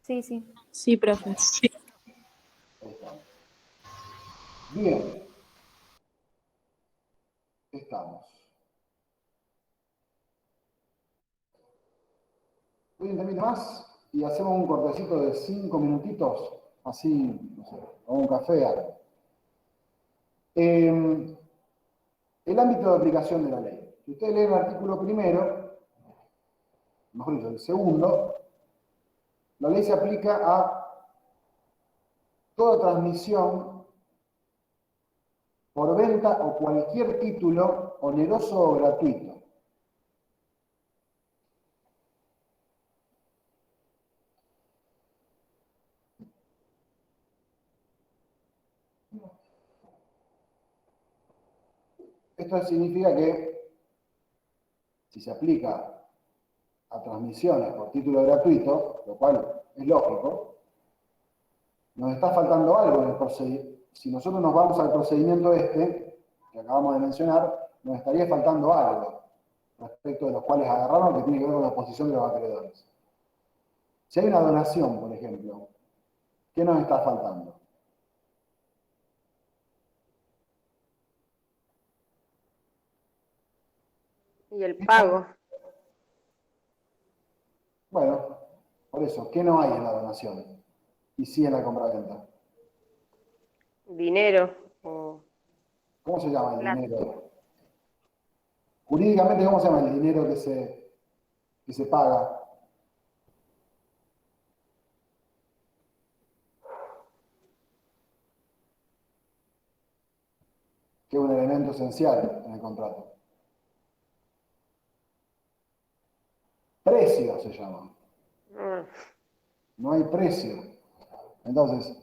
Sí, sí. Sí, profe. Ahí está. Bien. Estamos. Voy a intentar más y hacemos un cortecito de 5 minutitos, así, no sé, o un café, algo. El ámbito de aplicación de la ley. Si ustedes leen el artículo primero, mejor dicho, el segundo, la ley se aplica a toda transmisión por venta o cualquier título oneroso o gratuito. Esto significa que si se aplica a transmisiones por título gratuito, lo cual es lógico, nos está faltando algo en el procedimiento. Si nosotros nos vamos al procedimiento este, que acabamos de mencionar, nos estaría faltando algo respecto de los cuales agarraron que tiene que ver con la posición de los acreedores. Si hay una donación, por ejemplo, ¿qué nos está faltando? Y el pago. Bueno, por eso, ¿qué no hay en la donación? Y sí en la compraventa. Dinero. O ¿Cómo se llama el plata. dinero? Jurídicamente, ¿cómo se llama el dinero que se paga? Que es un elemento esencial en el contrato. Precio se llama. Ah, No hay precio. Entonces,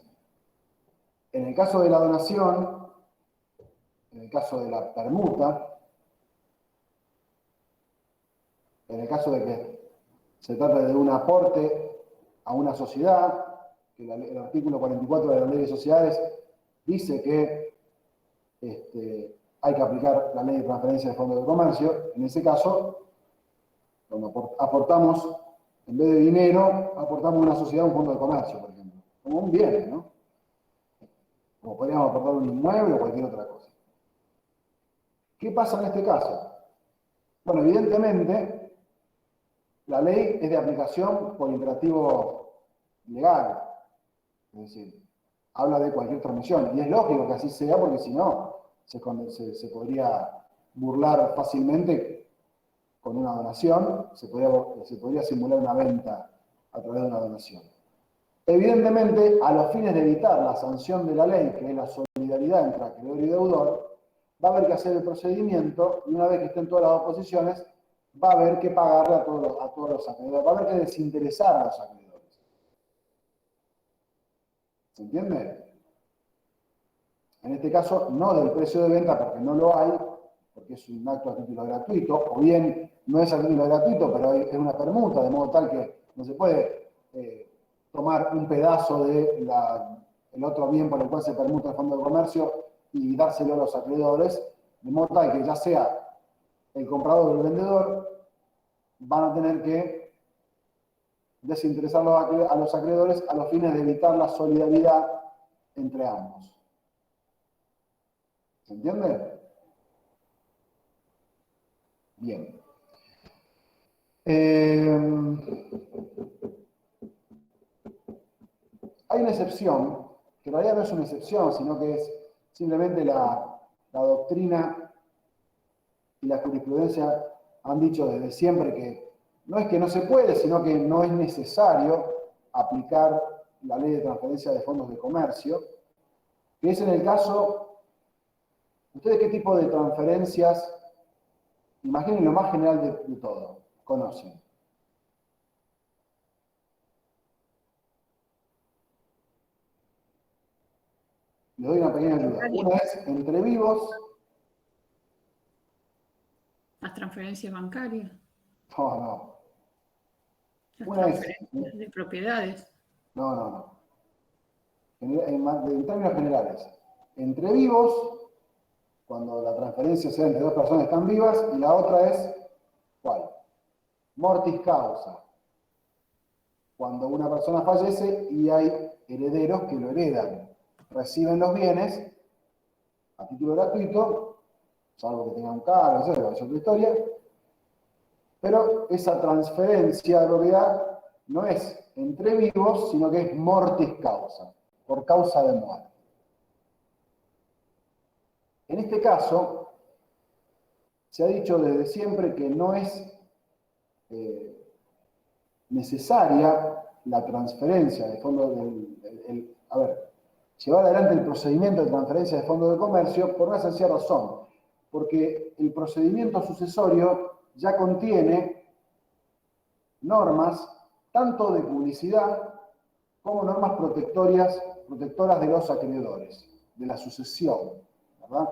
en el caso de la donación, en el caso de la permuta, en el caso de que se trata de un aporte a una sociedad, que el artículo 44 de la Ley de Sociedades dice que hay que aplicar la Ley de Transferencia de Fondos de Comercio. En ese caso, cuando aportamos, en vez de dinero, aportamos a una sociedad un fondo de comercio, por ejemplo. Como un bien, ¿no? Como podríamos aportar un inmueble o cualquier otra cosa. ¿Qué pasa en este caso? Bueno, evidentemente, la ley es de aplicación por imperativo legal. Es decir, habla de cualquier transmisión. Y es lógico que así sea, porque si no, se podría burlar fácilmente con una donación, se podría simular una venta a través de una donación. Evidentemente, a los fines de evitar la sanción de la ley, que es la solidaridad entre acreedor y deudor, va a haber que hacer el procedimiento y una vez que estén todas las oposiciones, va a haber que pagarle a todos los acreedores, va a haber que desinteresar a los acreedores. ¿Se entiende? En este caso, no del precio de venta, porque no lo hay, porque es un acto a título gratuito, o bien no es a título gratuito, pero es una permuta, de modo tal que no se puede tomar un pedazo del otro bien por el cual se permuta el fondo de comercio y dárselo a los acreedores, de modo tal que ya sea el comprador o el vendedor, van a tener que desinteresar a los acreedores a los fines de evitar la solidaridad entre ambos. ¿Se entiende? Bien. Hay una excepción, que en realidad no es una excepción, sino que es simplemente la doctrina y la jurisprudencia han dicho desde siempre que no es que no se puede, sino que no es necesario aplicar la ley de transferencia de fondos de comercio, que es en el caso, ¿ustedes qué tipo de transferencias, imaginen lo más general de todo, conocen? Les doy una pequeña ayuda. Una es entre vivos. Las transferencias bancarias, No. las Una es, transferencias de propiedades. no. En términos generales, entre vivos, cuando la transferencia sea entre dos personas que están vivas, y la otra es, ¿cuál? Mortis causa. Cuando una persona fallece y hay herederos que lo heredan, reciben los bienes a título gratuito, salvo que tengan un cargo, etc., es otra historia, pero esa transferencia de propiedad no es entre vivos, sino que es mortis causa, por causa de muerte. En este caso, se ha dicho desde siempre que no es necesaria la transferencia de fondos llevar adelante el procedimiento de transferencia de fondos de comercio por una sencilla razón, porque el procedimiento sucesorio ya contiene normas tanto de publicidad como normas protectoras de los acreedores, de la sucesión, ¿verdad?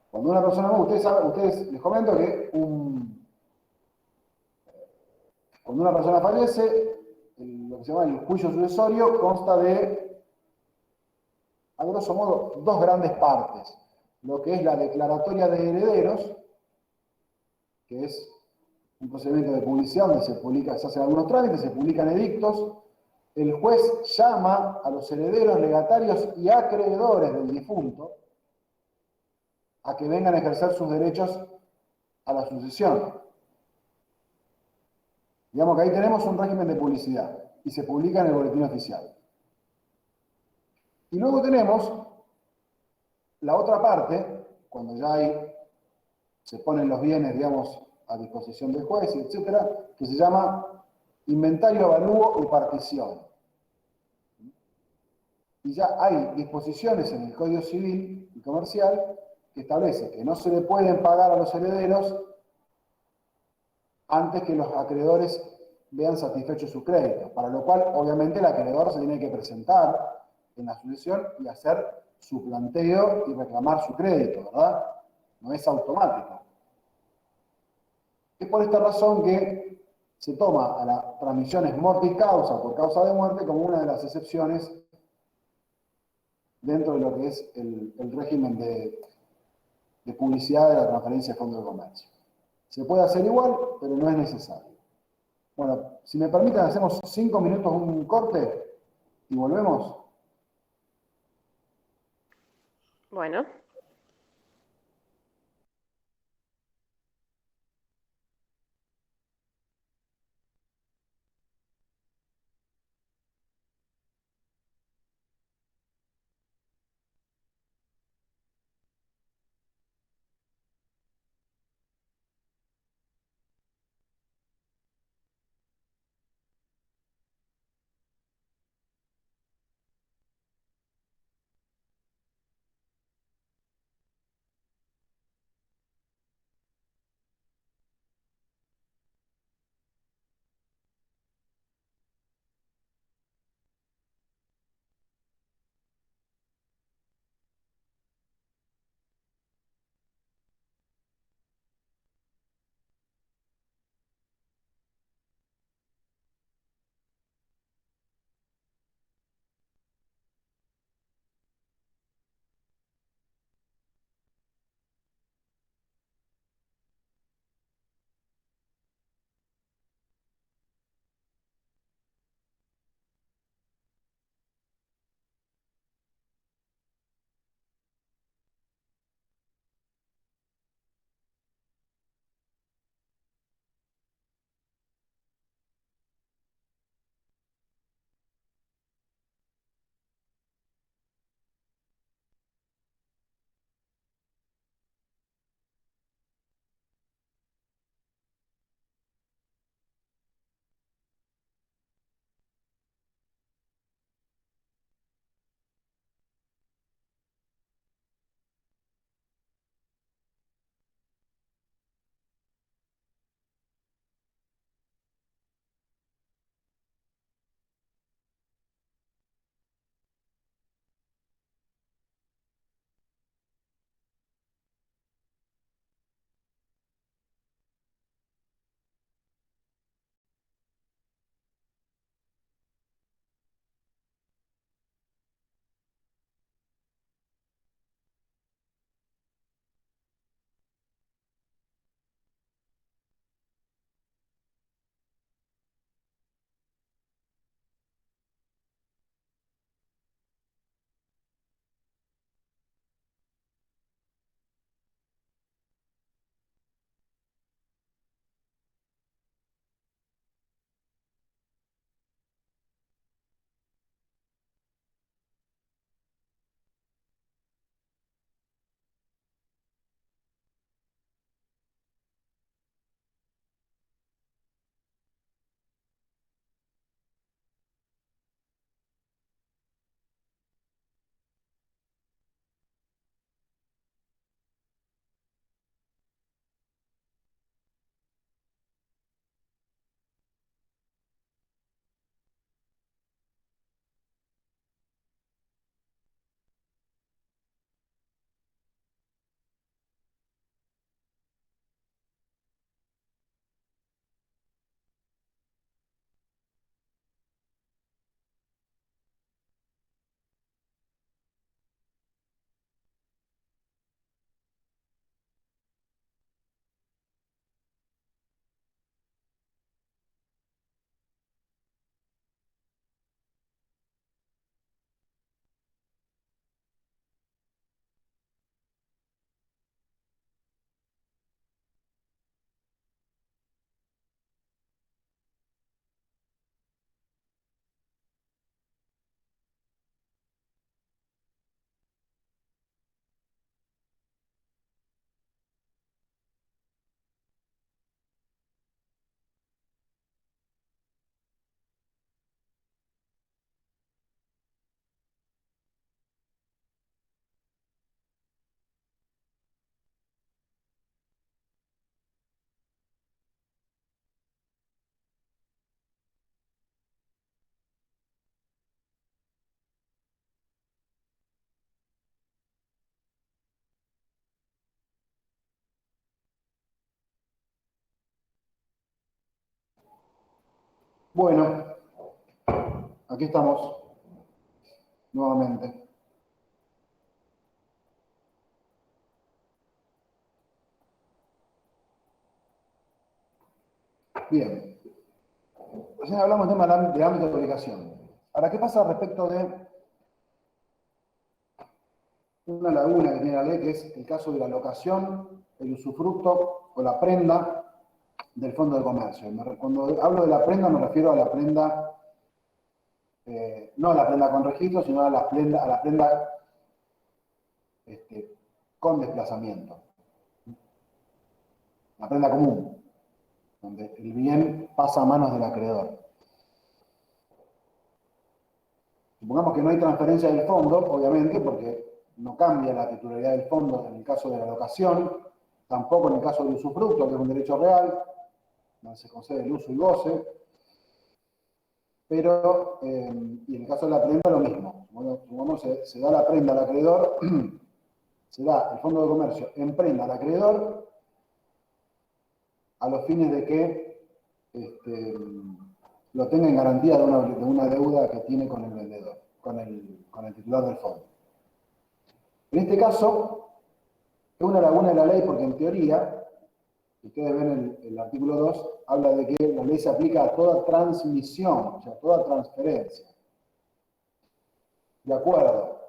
Cuando una persona muere, ustedes les comento que cuando una persona fallece, lo que se llama el juicio sucesorio consta de, a grosso modo, dos grandes partes. Lo que es la declaratoria de herederos, que es un procedimiento de publicidad donde se hacen algunos trámites, se publican edictos. El juez llama a los herederos, legatarios y acreedores del difunto a que vengan a ejercer sus derechos a la sucesión. Digamos que ahí tenemos un régimen de publicidad y se publica en el boletín oficial. Y luego tenemos la otra parte, cuando ya se ponen los bienes, digamos, a disposición del juez, etcétera, que se llama inventario, avalúo y partición. Y ya hay disposiciones en el Código Civil y Comercial que establece que no se le pueden pagar a los herederos antes que los acreedores vean satisfecho su crédito, para lo cual obviamente el acreedor se tiene que presentar en la sucesión y hacer su planteo y reclamar su crédito, ¿verdad? No es automático. Es por esta razón que se toma a las transmisiones mortis causa por causa de muerte como una de las excepciones dentro de lo que es el régimen de publicidad de la transferencia de fondos de comercio. Se puede hacer igual, pero no es necesario. Bueno, si me permiten, hacemos 5 minutos un corte y volvemos. Bueno. Bueno, aquí estamos nuevamente. Bien. Recién hablamos del tema de ámbito de aplicación. Ahora, ¿qué pasa respecto de una laguna que tiene la ley, que es el caso de la locación, el usufructo o la prenda del fondo de comercio? Cuando hablo de la prenda me refiero a la prenda, no a la prenda con registro, sino a la prenda con desplazamiento. La prenda común, donde el bien pasa a manos del acreedor. Supongamos que no hay transferencia del fondo, obviamente, porque no cambia la titularidad del fondo en el caso de la locación, tampoco en el caso del usufructo, que es un derecho real, donde se concede el uso y goce, pero, y en el caso de la prenda, lo mismo. Supongamos que se da la prenda al acreedor, se da el fondo de comercio en prenda al acreedor, a los fines de que lo tenga en garantía de una deuda que tiene con el vendedor, con el titular del fondo. En este caso, es una laguna de la ley porque en teoría, si ustedes ven el artículo 2, habla de que la ley se aplica a toda transmisión, o sea, a toda transferencia. De acuerdo.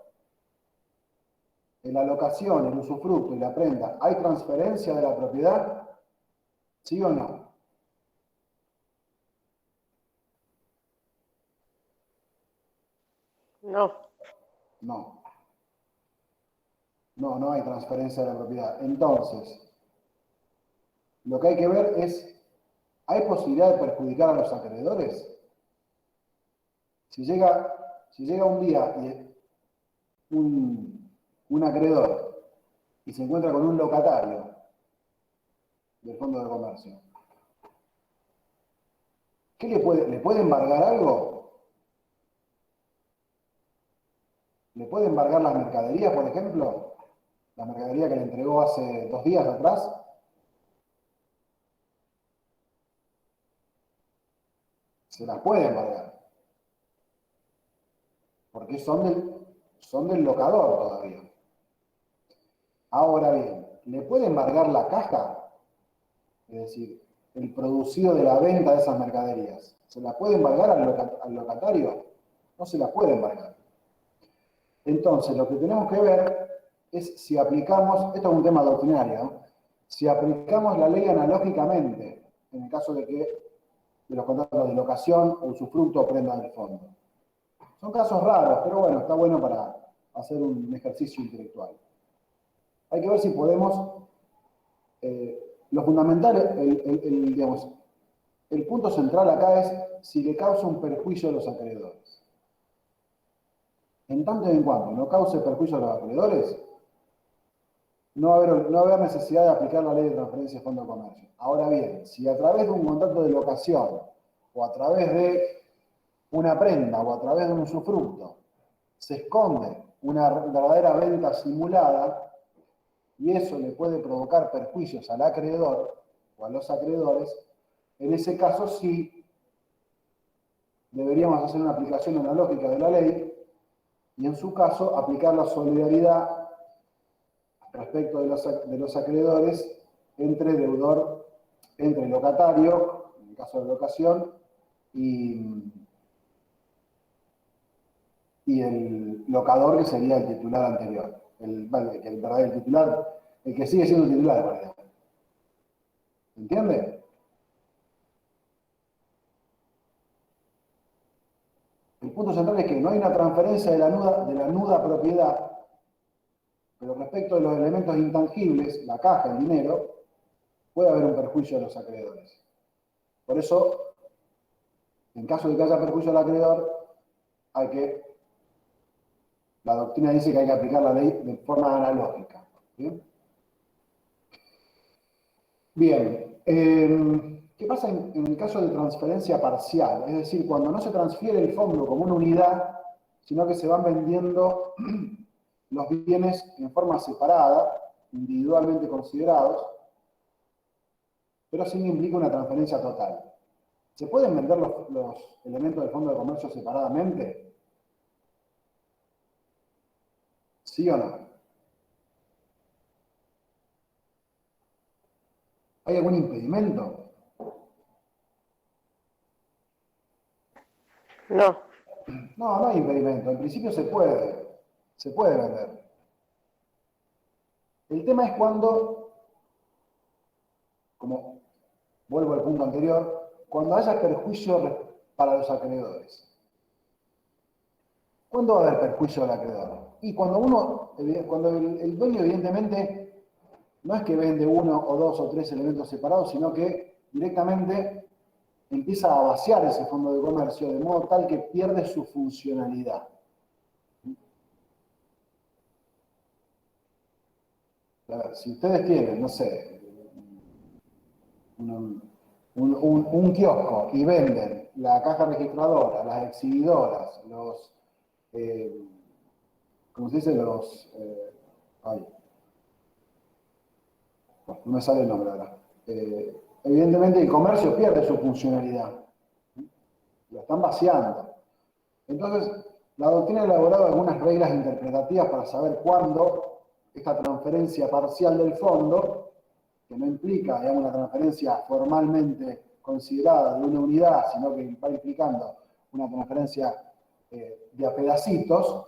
En la locación, el usufructo y la prenda, ¿hay transferencia de la propiedad? ¿Sí o no? No. No. No hay transferencia de la propiedad. Entonces, lo que hay que ver es, ¿hay posibilidad de perjudicar a los acreedores? Si llega un día y un acreedor y se encuentra con un locatario del fondo de comercio, ¿qué le puede embargar algo? ¿Le puede embargar las mercaderías, por ejemplo? La mercadería que le entregó hace 2 días atrás. Se las puede embargar. Porque son del locador todavía. Ahora bien, ¿le puede embargar la caja? Es decir, el producido de la venta de esas mercaderías. ¿Se la puede embargar al locatario? No se la puede embargar. Entonces, lo que tenemos que ver es si aplicamos, esto es un tema doctrinario, ¿no? Si aplicamos la ley analógicamente, en el caso de los contratos de locación, usufructo o prenda del fondo. Son casos raros, pero bueno, está bueno para hacer un ejercicio intelectual. Hay que ver si podemos, lo fundamental, digamos, el punto central acá es si le causa un perjuicio a los acreedores. En tanto y en cuanto no cause perjuicio a los acreedores, no va a haber necesidad de aplicar la ley de transferencia de fondo de comercio. Ahora bien, si a través de un contrato de locación, o a través de una prenda, o a través de un usufructo, se esconde una verdadera venta simulada, y eso le puede provocar perjuicios al acreedor, o a los acreedores, en ese caso sí deberíamos hacer una aplicación analógica de la ley, y en su caso aplicar la solidaridad respecto de los acreedores entre entre el locatario, en el caso de locación, y el locador, que sería el titular anterior. El verdadero titular, el que sigue siendo titular, en realidad. ¿Entiende? El punto central es que no hay una transferencia de la nuda propiedad, pero respecto de los elementos intangibles, la caja, el dinero, puede haber un perjuicio a los acreedores. Por eso, en caso de que haya perjuicio al acreedor, la doctrina dice que hay que aplicar la ley de forma analógica. ¿Bien? Bien. ¿Qué pasa en el caso de transferencia parcial? Es decir, cuando no se transfiere el fondo como una unidad, sino que se van vendiendo los bienes en forma separada, individualmente considerados, pero sin implica una transferencia total. ¿Se pueden vender los elementos del fondo de comercio separadamente? ¿Sí o no? ¿Hay algún impedimento? No. No, no hay impedimento. En principio se puede vender. El tema es cuando, como vuelvo al punto anterior, cuando haya perjuicio para los acreedores. ¿Cuándo va a haber perjuicio al acreedor? Y cuando el dueño evidentemente no es que vende uno o dos o tres elementos separados, sino que directamente empieza a vaciar ese fondo de comercio de modo tal que pierde su funcionalidad. A ver, si ustedes tienen, no sé, un kiosco y venden la caja registradora, las exhibidoras, ¿cómo se dice? No me sale el nombre ahora. Evidentemente el comercio pierde su funcionalidad. Lo están vaciando. Entonces, la doctrina ha elaborado algunas reglas interpretativas para saber cuándo esta transferencia parcial del fondo, que no implica, digamos, una transferencia formalmente considerada de una unidad, sino que va implicando una transferencia de a pedacitos,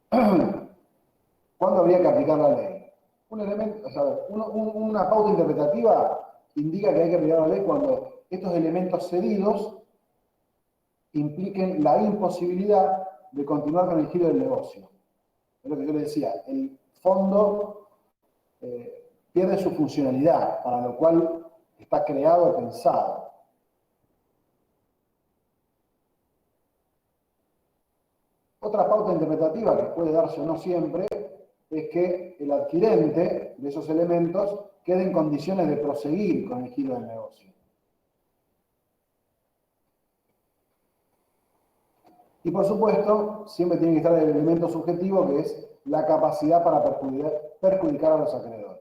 ¿cuándo habría que aplicar la ley? Una pauta interpretativa indica que hay que aplicar la ley cuando estos elementos cedidos impliquen la imposibilidad de continuar con el giro del negocio. Es lo que yo le decía, el fondo pierde su funcionalidad, para lo cual está creado o pensado. Otra pauta interpretativa que puede darse o no siempre es que el adquirente de esos elementos quede en condiciones de proseguir con el giro del negocio. Y por supuesto, siempre tiene que estar el elemento subjetivo, que es la capacidad para perjudicar a los acreedores.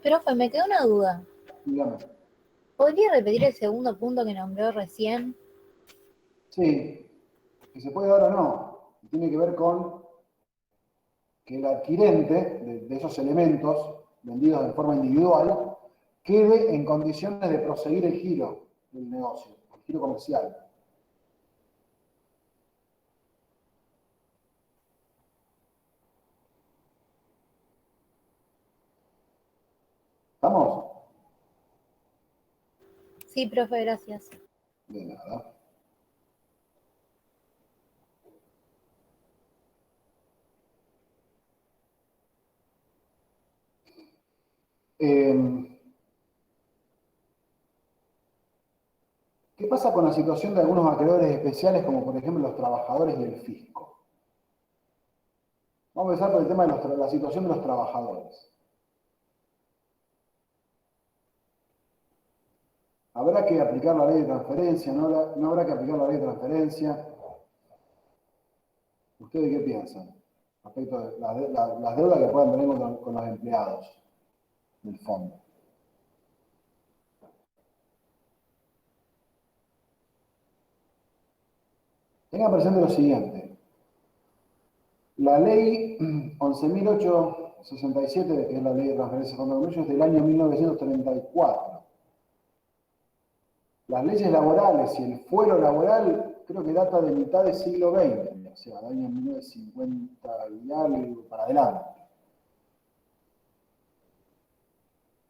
Profe, me quedó una duda. Dígame. ¿Podría repetir el segundo punto que nombró recién? Sí, que se puede dar o no. Tiene que ver con que el adquirente de esos elementos vendidos de forma individual quede en condiciones de proseguir el giro del negocio, el giro comercial. ¿Estamos? Sí, profe, gracias. De nada. ¿Qué pasa con la situación de algunos acreedores especiales, como por ejemplo los trabajadores y el fisco? Vamos a empezar por el tema de la situación de los trabajadores. ¿Habrá que aplicar la ley de transferencia? ¿No habrá que aplicar la ley de transferencia? ¿Ustedes qué piensan respecto de las deudas que puedan tener con los empleados del fondo? Tengan presente lo siguiente. La ley 11.867, que es la ley de transferencia de fondo de comercio, es del año 1934. Las leyes laborales y el fuero laboral creo que data de mitad del siglo XX, o sea, del año 1950 y algo para adelante.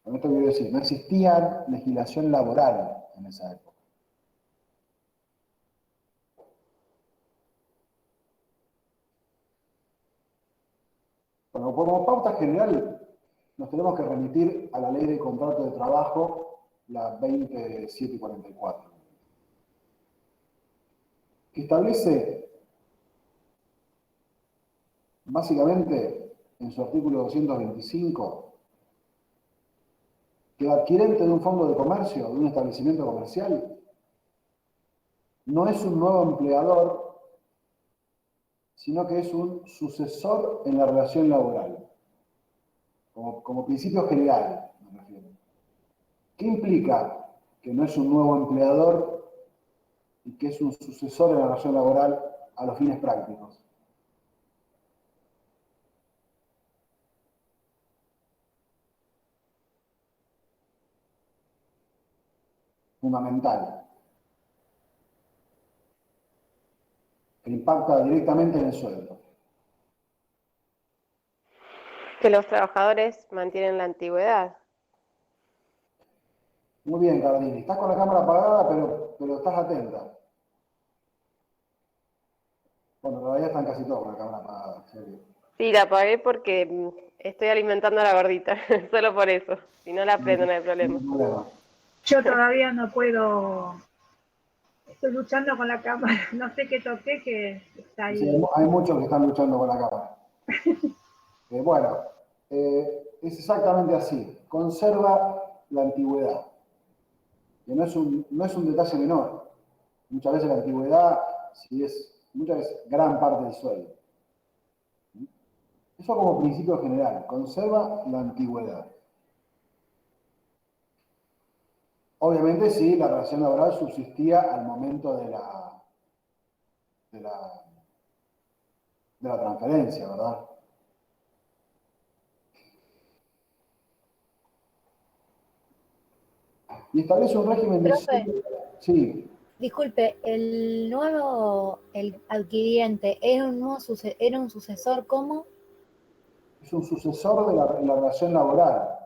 Con esto quiero decir, no existía legislación laboral en esa época. Bueno, como pauta general, nos tenemos que remitir a la ley de contrato de trabajo, la 2744, que establece, básicamente, en su artículo 225, que el adquirente de un fondo de comercio, de un establecimiento comercial, no es un nuevo empleador, sino que es un sucesor en la relación laboral, como principio general, me refiero. ¿Qué implica que no es un nuevo empleador y que es un sucesor en la relación laboral a los fines prácticos? Fundamental, que impacta directamente en el sueldo. Que los trabajadores mantienen la antigüedad. Muy bien, Carolina, estás con la cámara apagada, pero estás atenta. Bueno, todavía están casi todos con la cámara apagada, en serio. Sí, la apagué porque estoy alimentando a la gordita, solo por eso. Si no la prendo, no hay problema. No hay problema. Yo todavía no puedo, estoy luchando con la cámara, no sé qué toqué que está Sí, ahí. hay muchos que están luchando con la cámara. Bueno, es exactamente así. Conserva la antigüedad, que no es un detalle menor. Muchas veces la antigüedad, muchas veces gran parte del sueldo. Eso como principio general, conserva la antigüedad. Obviamente sí, la relación laboral subsistía al momento de la transferencia, ¿verdad? Y establece un régimen de... Profe. Sí, Disculpe, el adquiriente, ¿era un sucesor cómo? es un sucesor de la relación laboral.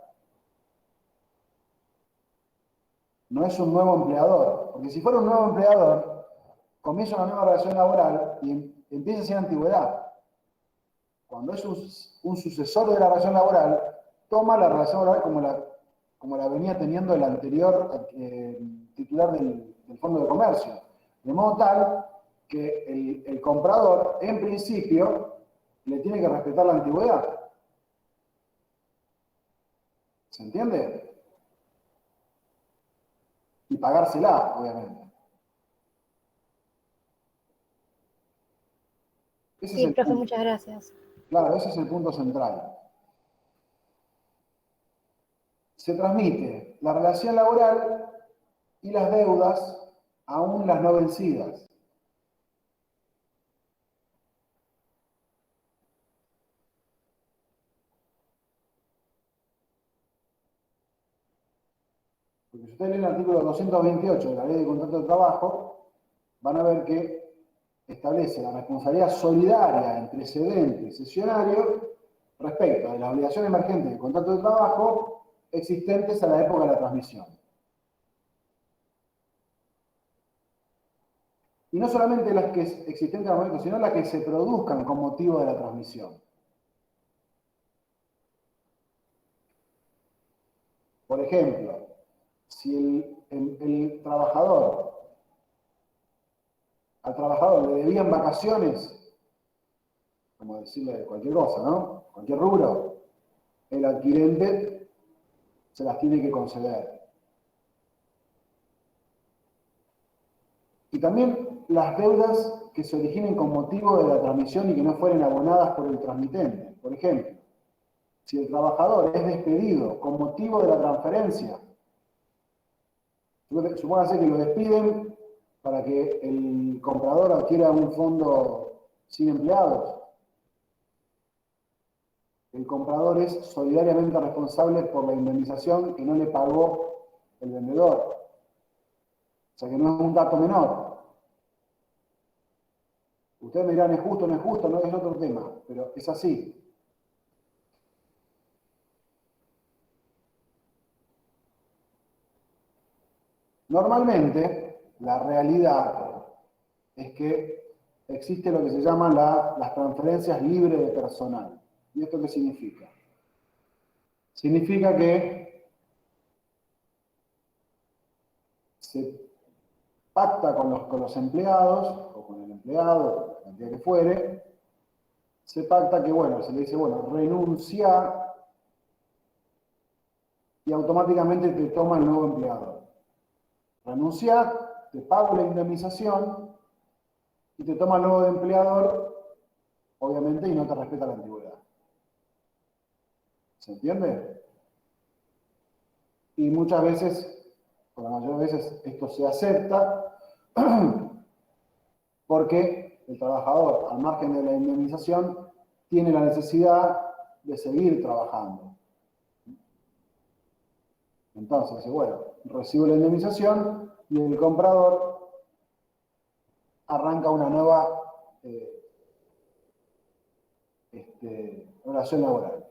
No es un nuevo empleador. Porque si fuera un nuevo empleador, comienza una nueva relación laboral y empieza sin antigüedad. Cuando es un sucesor de la relación laboral, toma la relación laboral como la venía teniendo el anterior titular del Fondo de Comercio. De modo tal que el comprador, en principio, le tiene que respetar la antigüedad. ¿Se entiende? Y pagársela, obviamente. Ese es Sí, el profe, punto. muchas gracias. Claro, ese es el punto central. Se transmite la relación laboral y las deudas, aún las no vencidas. Porque si ustedes leen el artículo 228 de la Ley de Contrato de Trabajo, van a ver que establece la responsabilidad solidaria entre cedente y cesionario respecto de las obligaciones emergentes del contrato de trabajo existentes a la época de la transmisión. Y no solamente las que existentes al momento, sino las que se produzcan con motivo de la transmisión. Por ejemplo, si al trabajador le debían vacaciones, como decirle cualquier cosa, ¿no? Cualquier rubro, el adquirente se las tiene que conceder. Y también las deudas que se originen con motivo de la transmisión y que no fueren abonadas por el transmitente. Por ejemplo, si el trabajador es despedido con motivo de la transferencia, supóngase que lo despiden para que el comprador adquiera un fondo sin empleados. El comprador es solidariamente responsable por la indemnización que no le pagó el vendedor. O sea que no es un dato menor. Ustedes me dirán, ¿es justo o no es justo? No es otro tema, pero es así. Normalmente, la realidad es que existe lo que se llaman las transferencias libres de personal. ¿Y esto qué significa? Significa que se pacta con los empleados, o con el empleado, la cantidad que fuere, se pacta que, bueno, se le dice, bueno, renuncia y automáticamente te toma el nuevo empleador. Renunciás, te pago la indemnización y te toma el nuevo empleador, obviamente, y no te respeta la antigüedad. ¿Se entiende? Y muchas veces, o la mayoría de veces, esto se acepta porque el trabajador, al margen de la indemnización, tiene la necesidad de seguir trabajando. Entonces, bueno, recibo la indemnización y el comprador arranca una nueva relación laboral.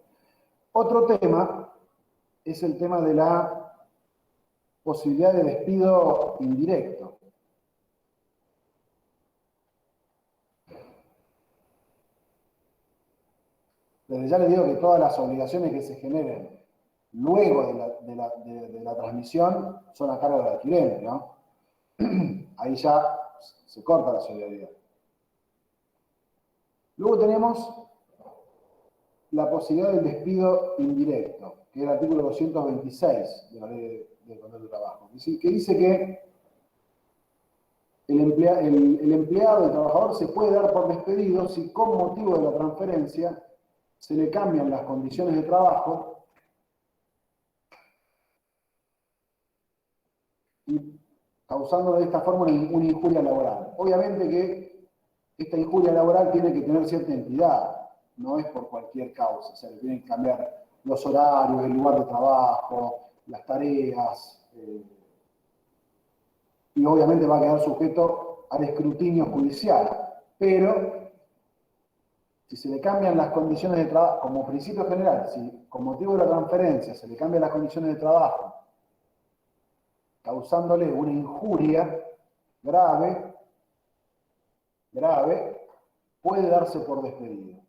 Otro tema es el tema de la posibilidad de despido indirecto. Desde ya les digo que todas las obligaciones que se generen luego de la transmisión son a cargo del adquirente, ¿no? Ahí ya se corta la solidaridad. Luego tenemos la posibilidad del despido indirecto, que es el artículo 226 de la Ley de Contrato de Trabajo, que dice que el empleado, el trabajador, se puede dar por despedido si con motivo de la transferencia se le cambian las condiciones de trabajo y causando de esta forma una injuria laboral. Obviamente que esta injuria laboral tiene que tener cierta entidad, no es por cualquier causa, o sea, le tienen que cambiar los horarios, el lugar de trabajo, las tareas, y obviamente va a quedar sujeto al escrutinio judicial, pero si se le cambian las condiciones de trabajo, como principio general, si con motivo de la transferencia se le cambian las condiciones de trabajo, causándole una injuria grave, puede darse por despedido.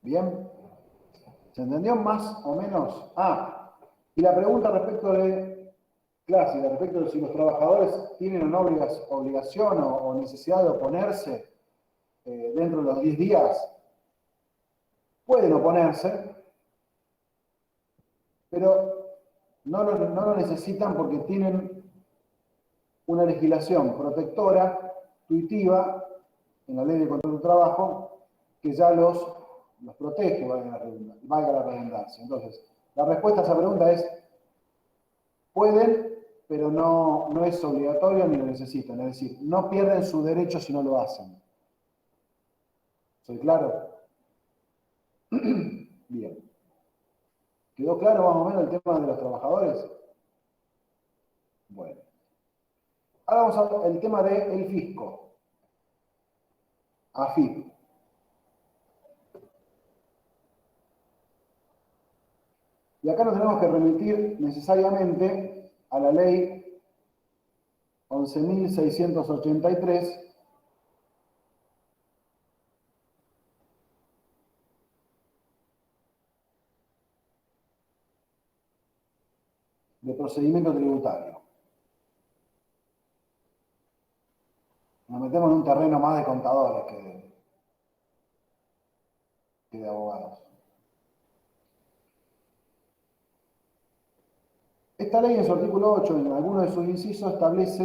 ¿Bien? ¿Se entendió más o menos? Y la pregunta respecto de si los trabajadores tienen una obligación o necesidad de oponerse dentro de los 10 días, pueden oponerse, pero no lo necesitan porque tienen una legislación protectora, tuitiva, en la Ley de Contrato de Trabajo, que ya los protege, valga la redundancia. Entonces, la respuesta a esa pregunta es, pueden, pero no es obligatorio ni lo necesitan. Es decir, no pierden su derecho si no lo hacen. ¿Soy claro? Bien. ¿Quedó claro más o menos el tema de los trabajadores? Bueno. Ahora vamos a ver el tema del fisco. AFIP. Y acá nos tenemos que remitir necesariamente a la ley 11.683 de procedimiento tributario. Nos metemos en un terreno más de contadores que de abogados. Esta ley en su artículo 8, en alguno de sus incisos, establece,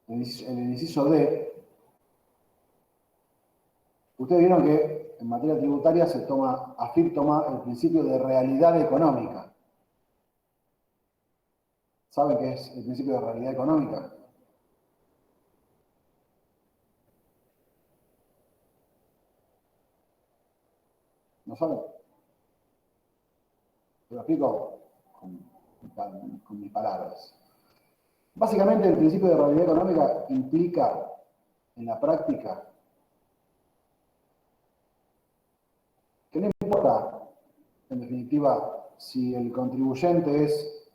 en el inciso D, ustedes vieron que en materia tributaria AFIP toma el principio de realidad económica. ¿Saben qué es el principio de realidad económica? ¿No saben? Te lo explico con mis palabras. Básicamente, el principio de realidad económica implica, en la práctica, que no importa, en definitiva, si el contribuyente es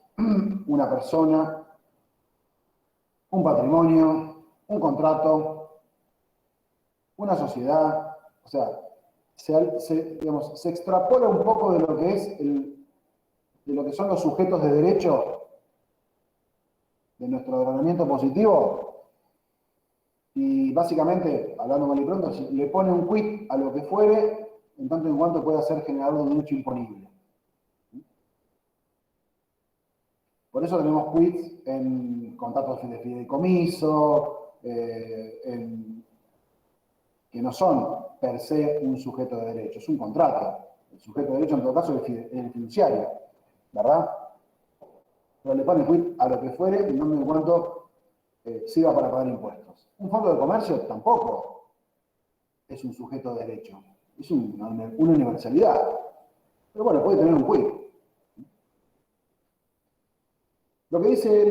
una persona, un patrimonio, un contrato, una sociedad, o sea, se extrapola un poco de lo que es de lo que son los sujetos de derecho de nuestro ordenamiento positivo, Y básicamente, hablando mal y pronto, le pone un quit a lo que fuere, en tanto en cuanto pueda ser generador de un hecho imponible. Por eso tenemos quits en contratos de fideicomiso, que no son per se un sujeto de derecho, es un contrato. El sujeto de derecho en todo caso es el fiduciario, ¿verdad? Pero le pone quit a lo que fuere, en tanto en cuanto sirva para pagar impuestos. Un fondo de comercio tampoco es un sujeto de derecho, es una universalidad. Pero bueno, puede tener un quit. Lo que dice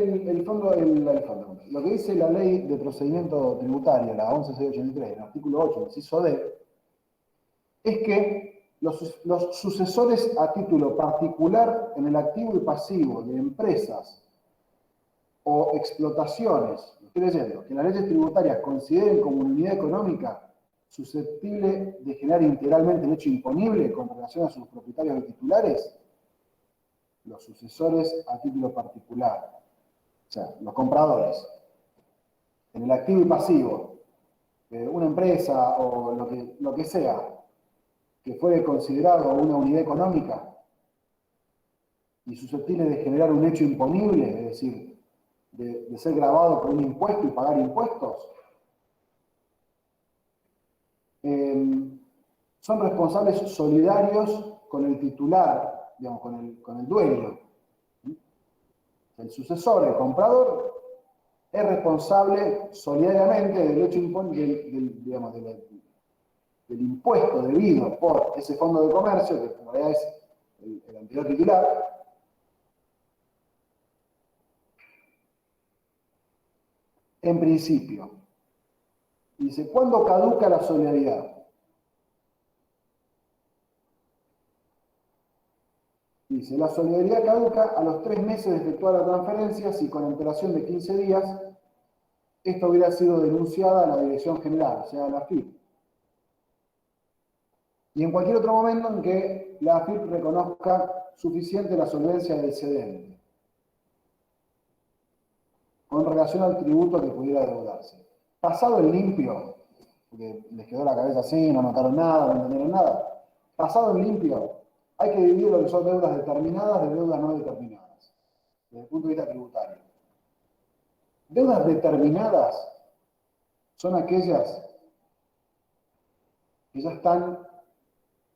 lo que dice la ley de procedimiento tributario, la 11.683, en el artículo 8, inciso D, es que los sucesores a título particular en el activo y pasivo de empresas o explotaciones, lo estoy leyendo, que las leyes tributarias consideren como una unidad económica susceptible de generar integralmente el hecho imponible con relación a sus propietarios y titulares, los sucesores a título particular, o sea, los compradores, en el activo y pasivo de una empresa o lo que sea, que fuere considerado una unidad económica y susceptible de generar un hecho imponible, es decir, de ser grabado por un impuesto y pagar impuestos, son responsables solidarios con el titular, digamos, con el dueño. El sucesor, el comprador, es responsable solidariamente del hecho digamos, del impuesto debido por ese fondo de comercio, que en realidad es el anterior titular, en principio. Dice, ¿cuándo caduca la solidaridad? Dice, la solidaridad caduca a los 3 meses de efectuar la transferencia si con antelación de 15 días esta hubiera sido denunciada a la Dirección General, o sea, a la AFIP. Y en cualquier otro momento en que la AFIP reconozca suficiente la solvencia del cedente con relación al tributo que pudiera adeudarse. Pasado el limpio, porque les quedó la cabeza así, no notaron nada, no entendieron nada. Pasado el limpio, hay que dividir lo que son deudas determinadas de deudas no determinadas, desde el punto de vista tributario. Deudas determinadas son aquellas que ya están,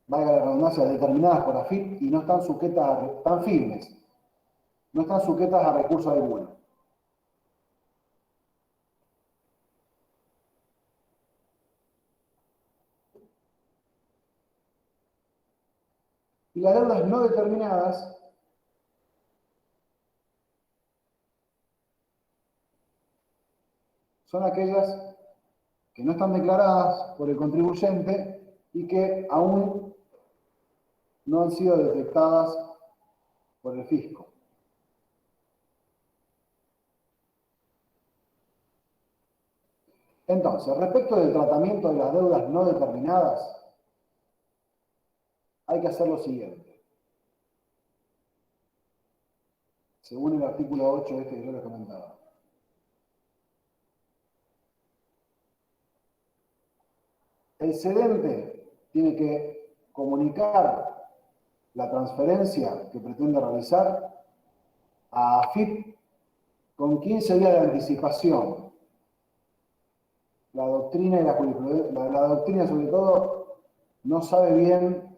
valga la redundancia, determinadas por AFIP y no están sujetas, están firmes, no están sujetas a recurso alguno. Y las deudas no determinadas son aquellas que no están declaradas por el contribuyente y que aún no han sido detectadas por el fisco. Entonces, respecto del tratamiento de las deudas no determinadas, hay que hacer lo siguiente. Según el artículo 8 este que yo les comentaba. El cedente tiene que comunicar la transferencia que pretende realizar a AFIP con 15 días de anticipación. La doctrina y la jurisprudencia, la doctrina sobre todo, no sabe bien,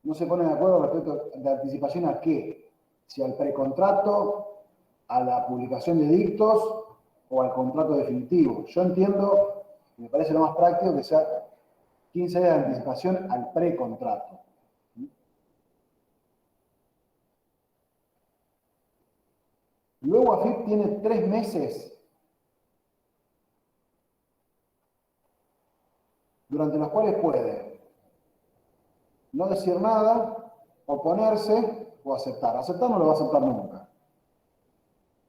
no se pone de acuerdo respecto de anticipación a qué. Si al precontrato, a la publicación de edictos o al contrato definitivo. Yo entiendo, me parece lo más práctico que sea 15 días de anticipación al precontrato. Luego AFIP tiene 3 meses durante los cuales puede no decir nada, oponerse o aceptar. Aceptar no lo va a aceptar nunca.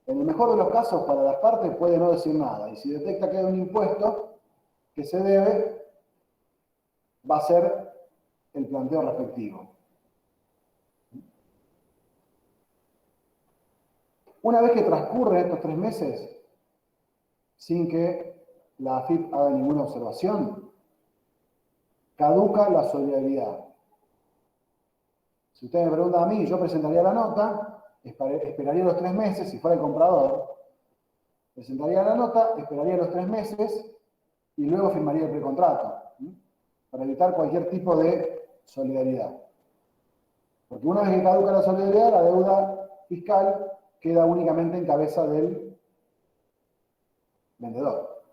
En el mejor de los casos, para las partes puede no decir nada. Y si detecta que hay un impuesto que se debe, va a ser el planteo respectivo. Una vez que transcurren estos 3 meses, sin que la AFIP haga ninguna observación, caduca la solidaridad. Si ustedes me preguntan a mí, yo presentaría la nota, esperaría los 3 meses, si fuera el comprador, presentaría la nota, esperaría los 3 meses y luego firmaría el precontrato, ¿sí? Para evitar cualquier tipo de solidaridad. Porque una vez que caduca la solidaridad, la deuda fiscal queda únicamente en cabeza del vendedor,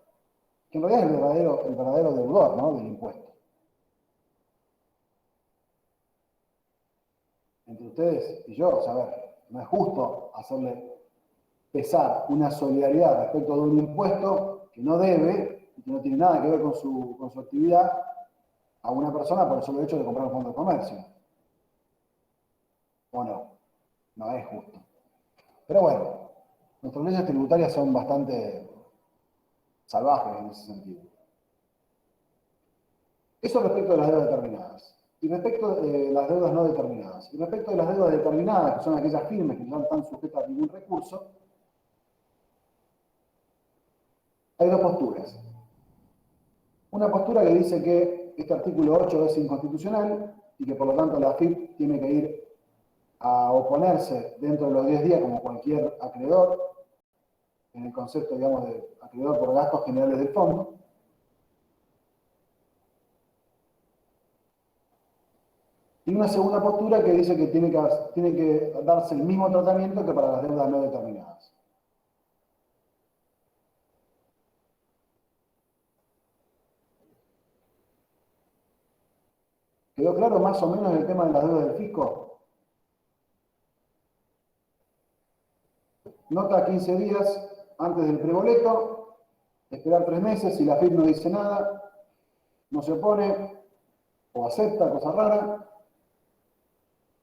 que en realidad es el verdadero deudor, ¿no?, del impuesto. Entre ustedes y yo, saber, no es justo hacerle pesar una solidaridad respecto de un impuesto que no debe y que no tiene nada que ver con su actividad a una persona por el solo hecho de comprar un fondo de comercio. ¿O no? No es justo. Pero bueno, nuestras leyes tributarias son bastante salvajes en ese sentido. Eso respecto de las deudas determinadas. Y respecto de las deudas no determinadas. Y respecto de las deudas determinadas, que son aquellas firmes que no están sujetas a ningún recurso, hay 2 posturas. Una postura que dice que este artículo 8 es inconstitucional y que por lo tanto la AFIP tiene que ir a oponerse dentro de los 10 días como cualquier acreedor, en el concepto, digamos, de acreedor por gastos generales del fondo. Y una segunda postura que dice que tiene que darse el mismo tratamiento que para las deudas no determinadas. ¿Quedó claro más o menos el tema de las deudas del fisco? Nota 15 días antes del preboleto, esperar 3 meses, si la AFIP no dice nada, no se opone o acepta, cosa rara,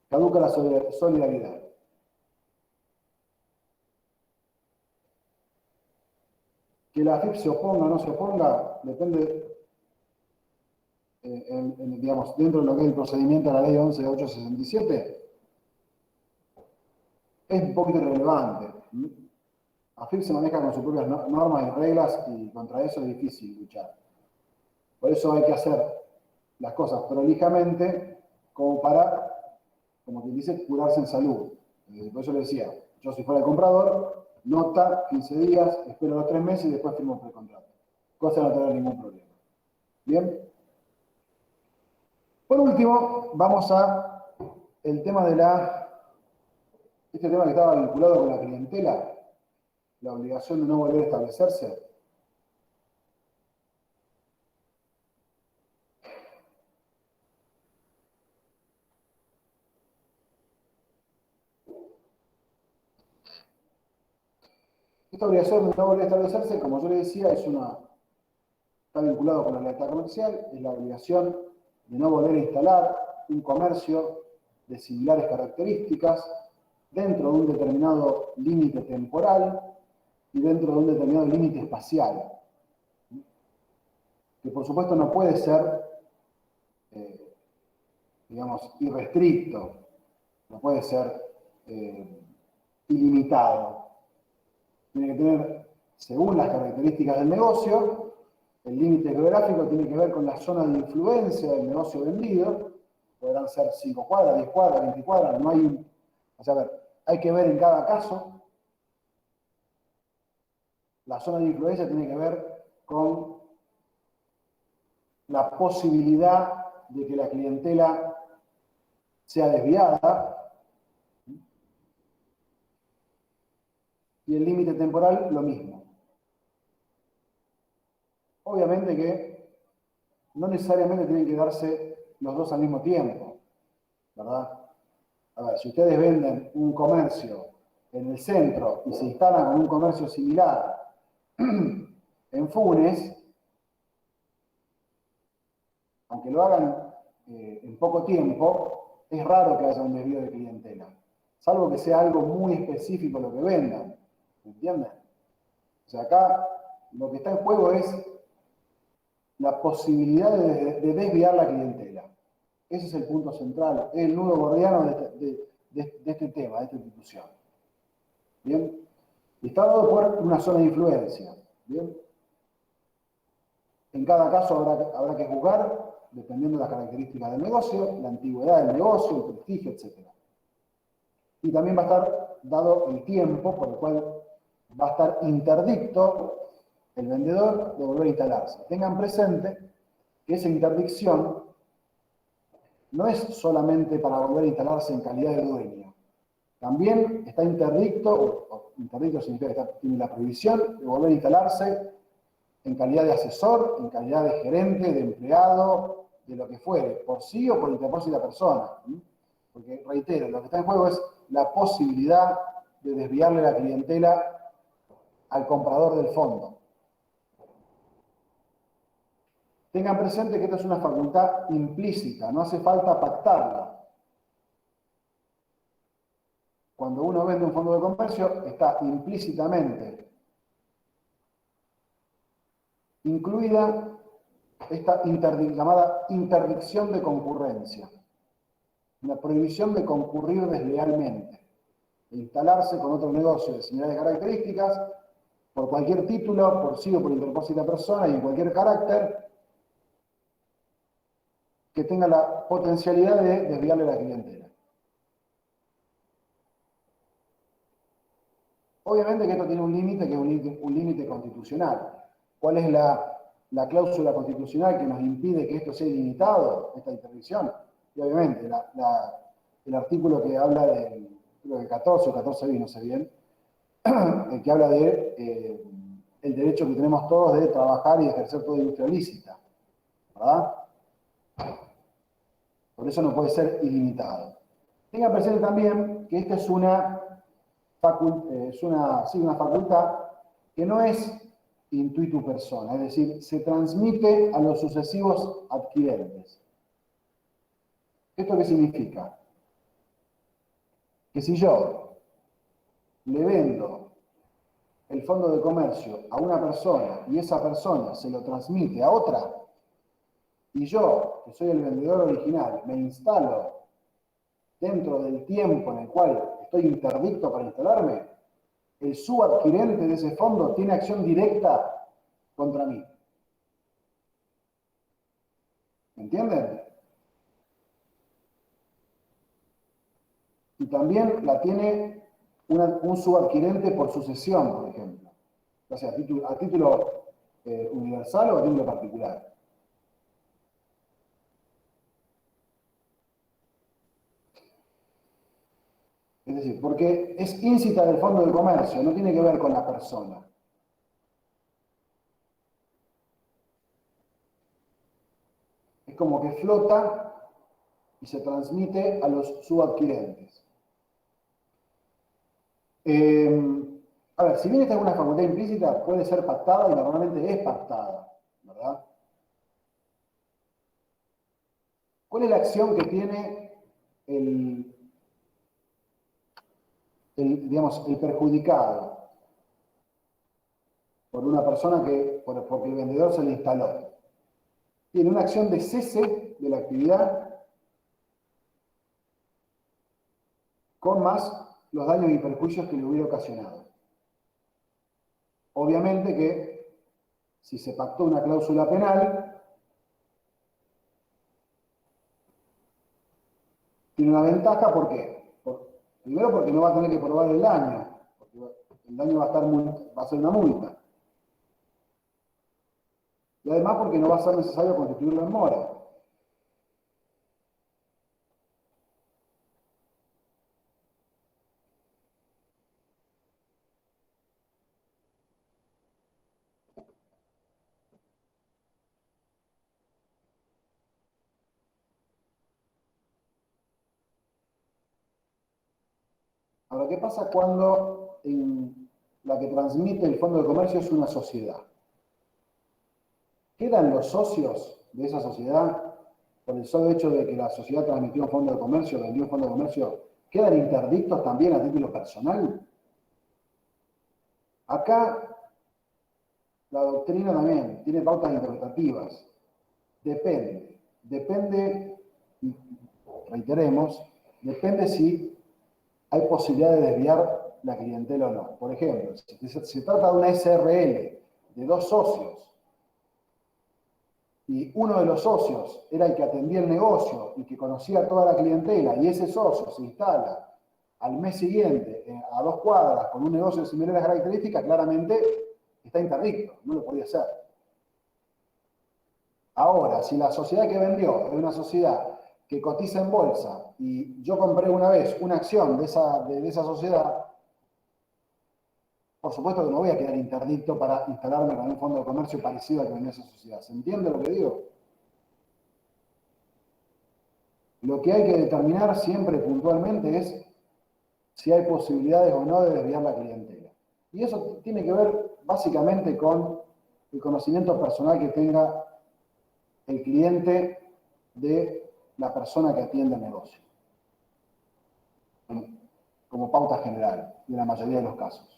caduca la solidaridad. Que la AFIP se oponga o no se oponga depende, digamos, dentro de lo que es el procedimiento de la ley 11.867, es un poquito irrelevante. AFIP se maneja con sus propias normas y reglas y contra eso es difícil luchar. Por eso hay que hacer las cosas prolijamente como para, como quien dice, curarse en salud. Por eso le decía, yo si fuera el comprador, nota, 15 días, espero los 3 meses y después firmo el precontrato. Cosa de no tener ningún problema. ¿Bien? Por último, vamos a el tema de este tema que estaba vinculado con la clientela, la obligación de no volver a establecerse. Esta obligación de no volver a establecerse, como yo le decía, está vinculado con la lealtad comercial, es la obligación de no volver a instalar un comercio de similares características dentro de un determinado límite temporal y dentro de un determinado límite espacial, que por supuesto no puede ser, digamos, irrestricto, no puede ser ilimitado. Tiene que tener, según las características del negocio, el límite geográfico tiene que ver con la zona de influencia del negocio vendido, podrán ser 5 cuadras, 10 cuadras, 20 cuadras, no hay o sea, a ver, hay que ver en cada caso. La zona de influencia tiene que ver con la posibilidad de que la clientela sea desviada y el límite temporal lo mismo. Obviamente que no necesariamente tienen que darse los dos al mismo tiempo, ¿verdad? A ver, si ustedes venden un comercio en el centro y se instalan con un comercio similar en Funes, aunque lo hagan en poco tiempo, es raro que haya un desvío de clientela, salvo que sea algo muy específico lo que vendan, ¿entienden? O sea, acá lo que está en juego es la posibilidad de desviar la clientela. Ese es el punto central, es el nudo gordiano de este tema, de esta institución. ¿Bien? Y está dado por una zona de influencia. ¿Bien? En cada caso habrá que juzgar, dependiendo de las características del negocio, la antigüedad del negocio, el prestigio, etc. Y también va a estar dado el tiempo por el cual va a estar interdicto el vendedor de volver a instalarse. Tengan presente que esa interdicción no es solamente para volver a instalarse en calidad de dueño. También está interdicto, o interdicto significa que tiene la prohibición de volver a instalarse en calidad de asesor, en calidad de gerente, de empleado, de lo que fuere, por sí o por interponer de la persona. Porque, reitero, lo que está en juego es la posibilidad de desviarle la clientela al comprador del fondo. Tengan presente que esta es una facultad implícita, no hace falta pactarla. Cuando uno vende un fondo de comercio, está implícitamente incluida esta llamada interdicción de concurrencia, una prohibición de concurrir deslealmente, de instalarse con otro negocio de similares características, por cualquier título, por sí o por interpósita persona y en cualquier carácter que tenga la potencialidad de desviarle la clientela. Obviamente que esto tiene un límite, que es un límite constitucional. ¿Cuál es la cláusula constitucional que nos impide que esto sea ilimitado, esta interdicción? Y obviamente el artículo que habla del, creo que 14 o 14b, no sé bien, el que habla de el derecho que tenemos todos de trabajar y ejercer toda industria lícita, ¿verdad? Por eso no puede ser ilimitado. Tengan presente también que esta es una facultad que no es intuitu persona, es decir, se transmite a los sucesivos adquirentes. ¿Esto qué significa? Que si yo le vendo el fondo de comercio a una persona y esa persona se lo transmite a otra, y yo, que soy el vendedor original, me instalo dentro del tiempo en el cual estoy interdicto para instalarme, el subadquirente de ese fondo tiene acción directa contra mí. ¿Me entienden? Y también la tiene un subadquirente por sucesión, por ejemplo. O sea, a título universal o a título particular. Es decir, porque es íncita del fondo de comercio, no tiene que ver con la persona. Es como que flota y se transmite a los subadquirentes. A ver, si bien esta es una facultad implícita, puede ser pactada y normalmente es pactada, ¿verdad? ¿Cuál es la acción que tiene digamos, el perjudicado por una persona porque el vendedor se le instaló? Tiene una acción de cese de la actividad con más los daños y perjuicios que le hubiera ocasionado. Obviamente que si se pactó una cláusula penal, tiene una ventaja. ¿Por qué? Primero porque no va a tener que probar el daño, porque el daño va a ser una multa. Y además porque no va a ser necesario constituirlo en mora. Ahora, ¿qué pasa cuando la que transmite el fondo de comercio es una sociedad? ¿Quedan los socios de esa sociedad, por el solo hecho de que la sociedad transmitió un fondo de comercio, vendió un fondo de comercio, quedan interdictos también a título personal? Acá la doctrina también tiene pautas interpretativas. Depende, y reiteremos, depende si hay posibilidad de desviar la clientela o no. Por ejemplo, si se trata de una SRL de dos socios y uno de los socios era el que atendía el negocio y que conocía toda la clientela, y ese socio se instala al mes siguiente a 2 cuadras con un negocio de similares características, claramente está interdicto, no lo podía hacer. Ahora, si la sociedad que vendió es una sociedad que cotiza en bolsa y yo compré una vez una acción de esa sociedad, por supuesto que no voy a quedar interdicto para instalarme con un fondo de comercio parecido al que vendió esa sociedad. ¿Se entiende lo que digo? Lo que hay que determinar siempre puntualmente es si hay posibilidades o no de desviar la clientela. Y eso tiene que ver básicamente con el conocimiento personal que tenga el cliente de la persona que atiende el negocio, como pauta general, en la mayoría de los casos.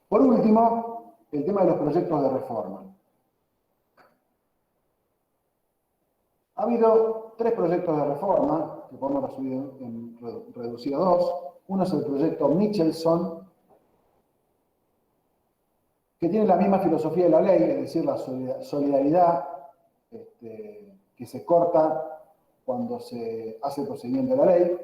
Por último, el tema de los proyectos de reforma. Ha habido 3 proyectos de reforma, que podemos reducir a 2. Uno es el proyecto Michelson, que tiene la misma filosofía de la ley, es decir, la solidaridad que se corta cuando se hace el procedimiento de la ley,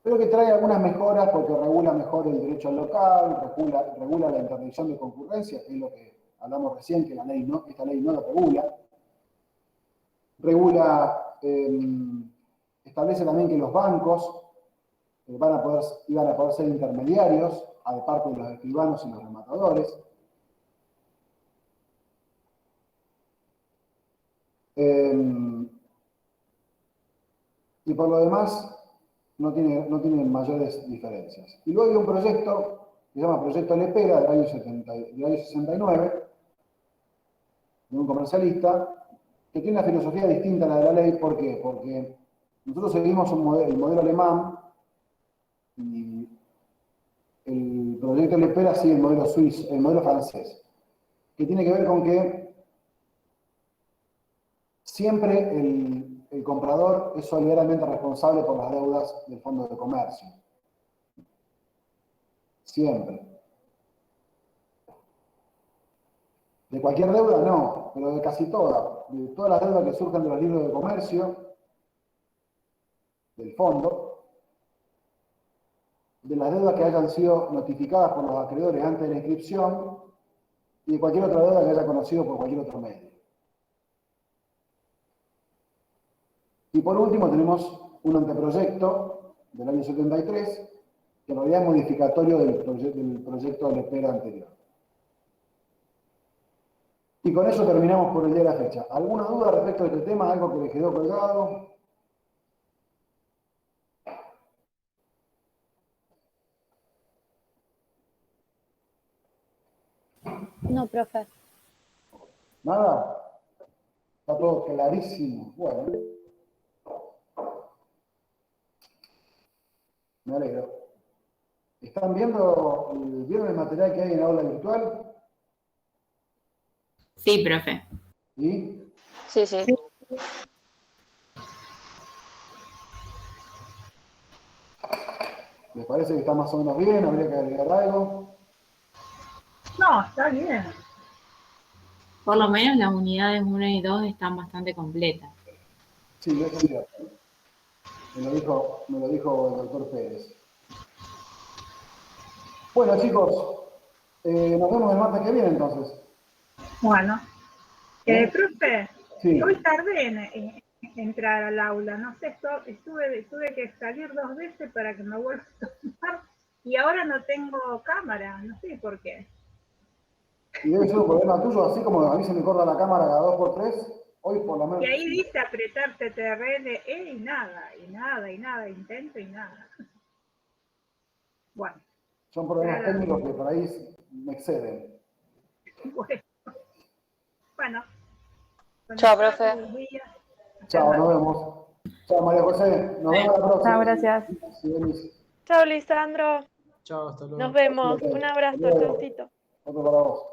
pero que trae algunas mejoras porque regula mejor el derecho al local, regula la interdicción de concurrencia, que es lo que hablamos recién, que esta ley no lo regula. Establece también que los bancos iban a poder ser intermediarios, aparte de los escribanos y los rematadores. Y por lo demás, no tiene mayores diferencias. Y luego hay un proyecto que se llama Proyecto Lepera, del año 69, de un comercialista, que tiene una filosofía distinta a la de la ley. ¿Por qué? Porque nosotros seguimos el modelo alemán y el proyecto Lepera sigue el modelo suizo, el modelo francés, que tiene que ver con que siempre el comprador es solidariamente responsable por las deudas del fondo de comercio. Siempre. De cualquier deuda no, pero de casi todas. De todas las deudas que surjan de los libros de comercio, del fondo, de las deudas que hayan sido notificadas por los acreedores antes de la inscripción y de cualquier otra deuda que haya conocido por cualquier otro medio. Y por último tenemos un anteproyecto del año 73, que en realidad es modificatorio del proyecto de Lepera anterior. Y con eso terminamos por el día de la fecha. ¿Alguna duda respecto de este tema? ¿Algo que les quedó colgado? No, profe. ¿Nada? Está todo clarísimo. Bueno. Me alegro. ¿Vieron el material que hay en la aula virtual? Sí, profe. ¿Sí? Sí, sí. ¿Les parece que está más o menos bien? ¿Habría que agregar algo? No, está bien. Por lo menos las unidades 1 y 2 están bastante completas. Sí, eso es cierto. Me lo dijo el doctor Pérez. Bueno, chicos, nos vemos el martes que viene entonces. Bueno. ¿Eh? Profe, Sí. hoy tardé en entrar al aula. No sé, tuve que salir 2 veces para que me vuelva a tomar. Y ahora no tengo cámara, no sé por qué. Y debe ser un problema tuyo, así como a mí se me corta la cámara cada 2 por 3, hoy por la Y menos. ahí dice apretar CTRL y nada, intento y nada. Bueno. Son problemas técnicos que por ahí me exceden. Bueno. Chao, profe. Chao, nos vemos. Chao, María José. Nos vemos la próxima. Chao, gracias. Sí, Chao, Lisandro. Chao, hasta luego. Nos vemos. Un abrazo, Hasta luego. Chaucito. Otro para vos.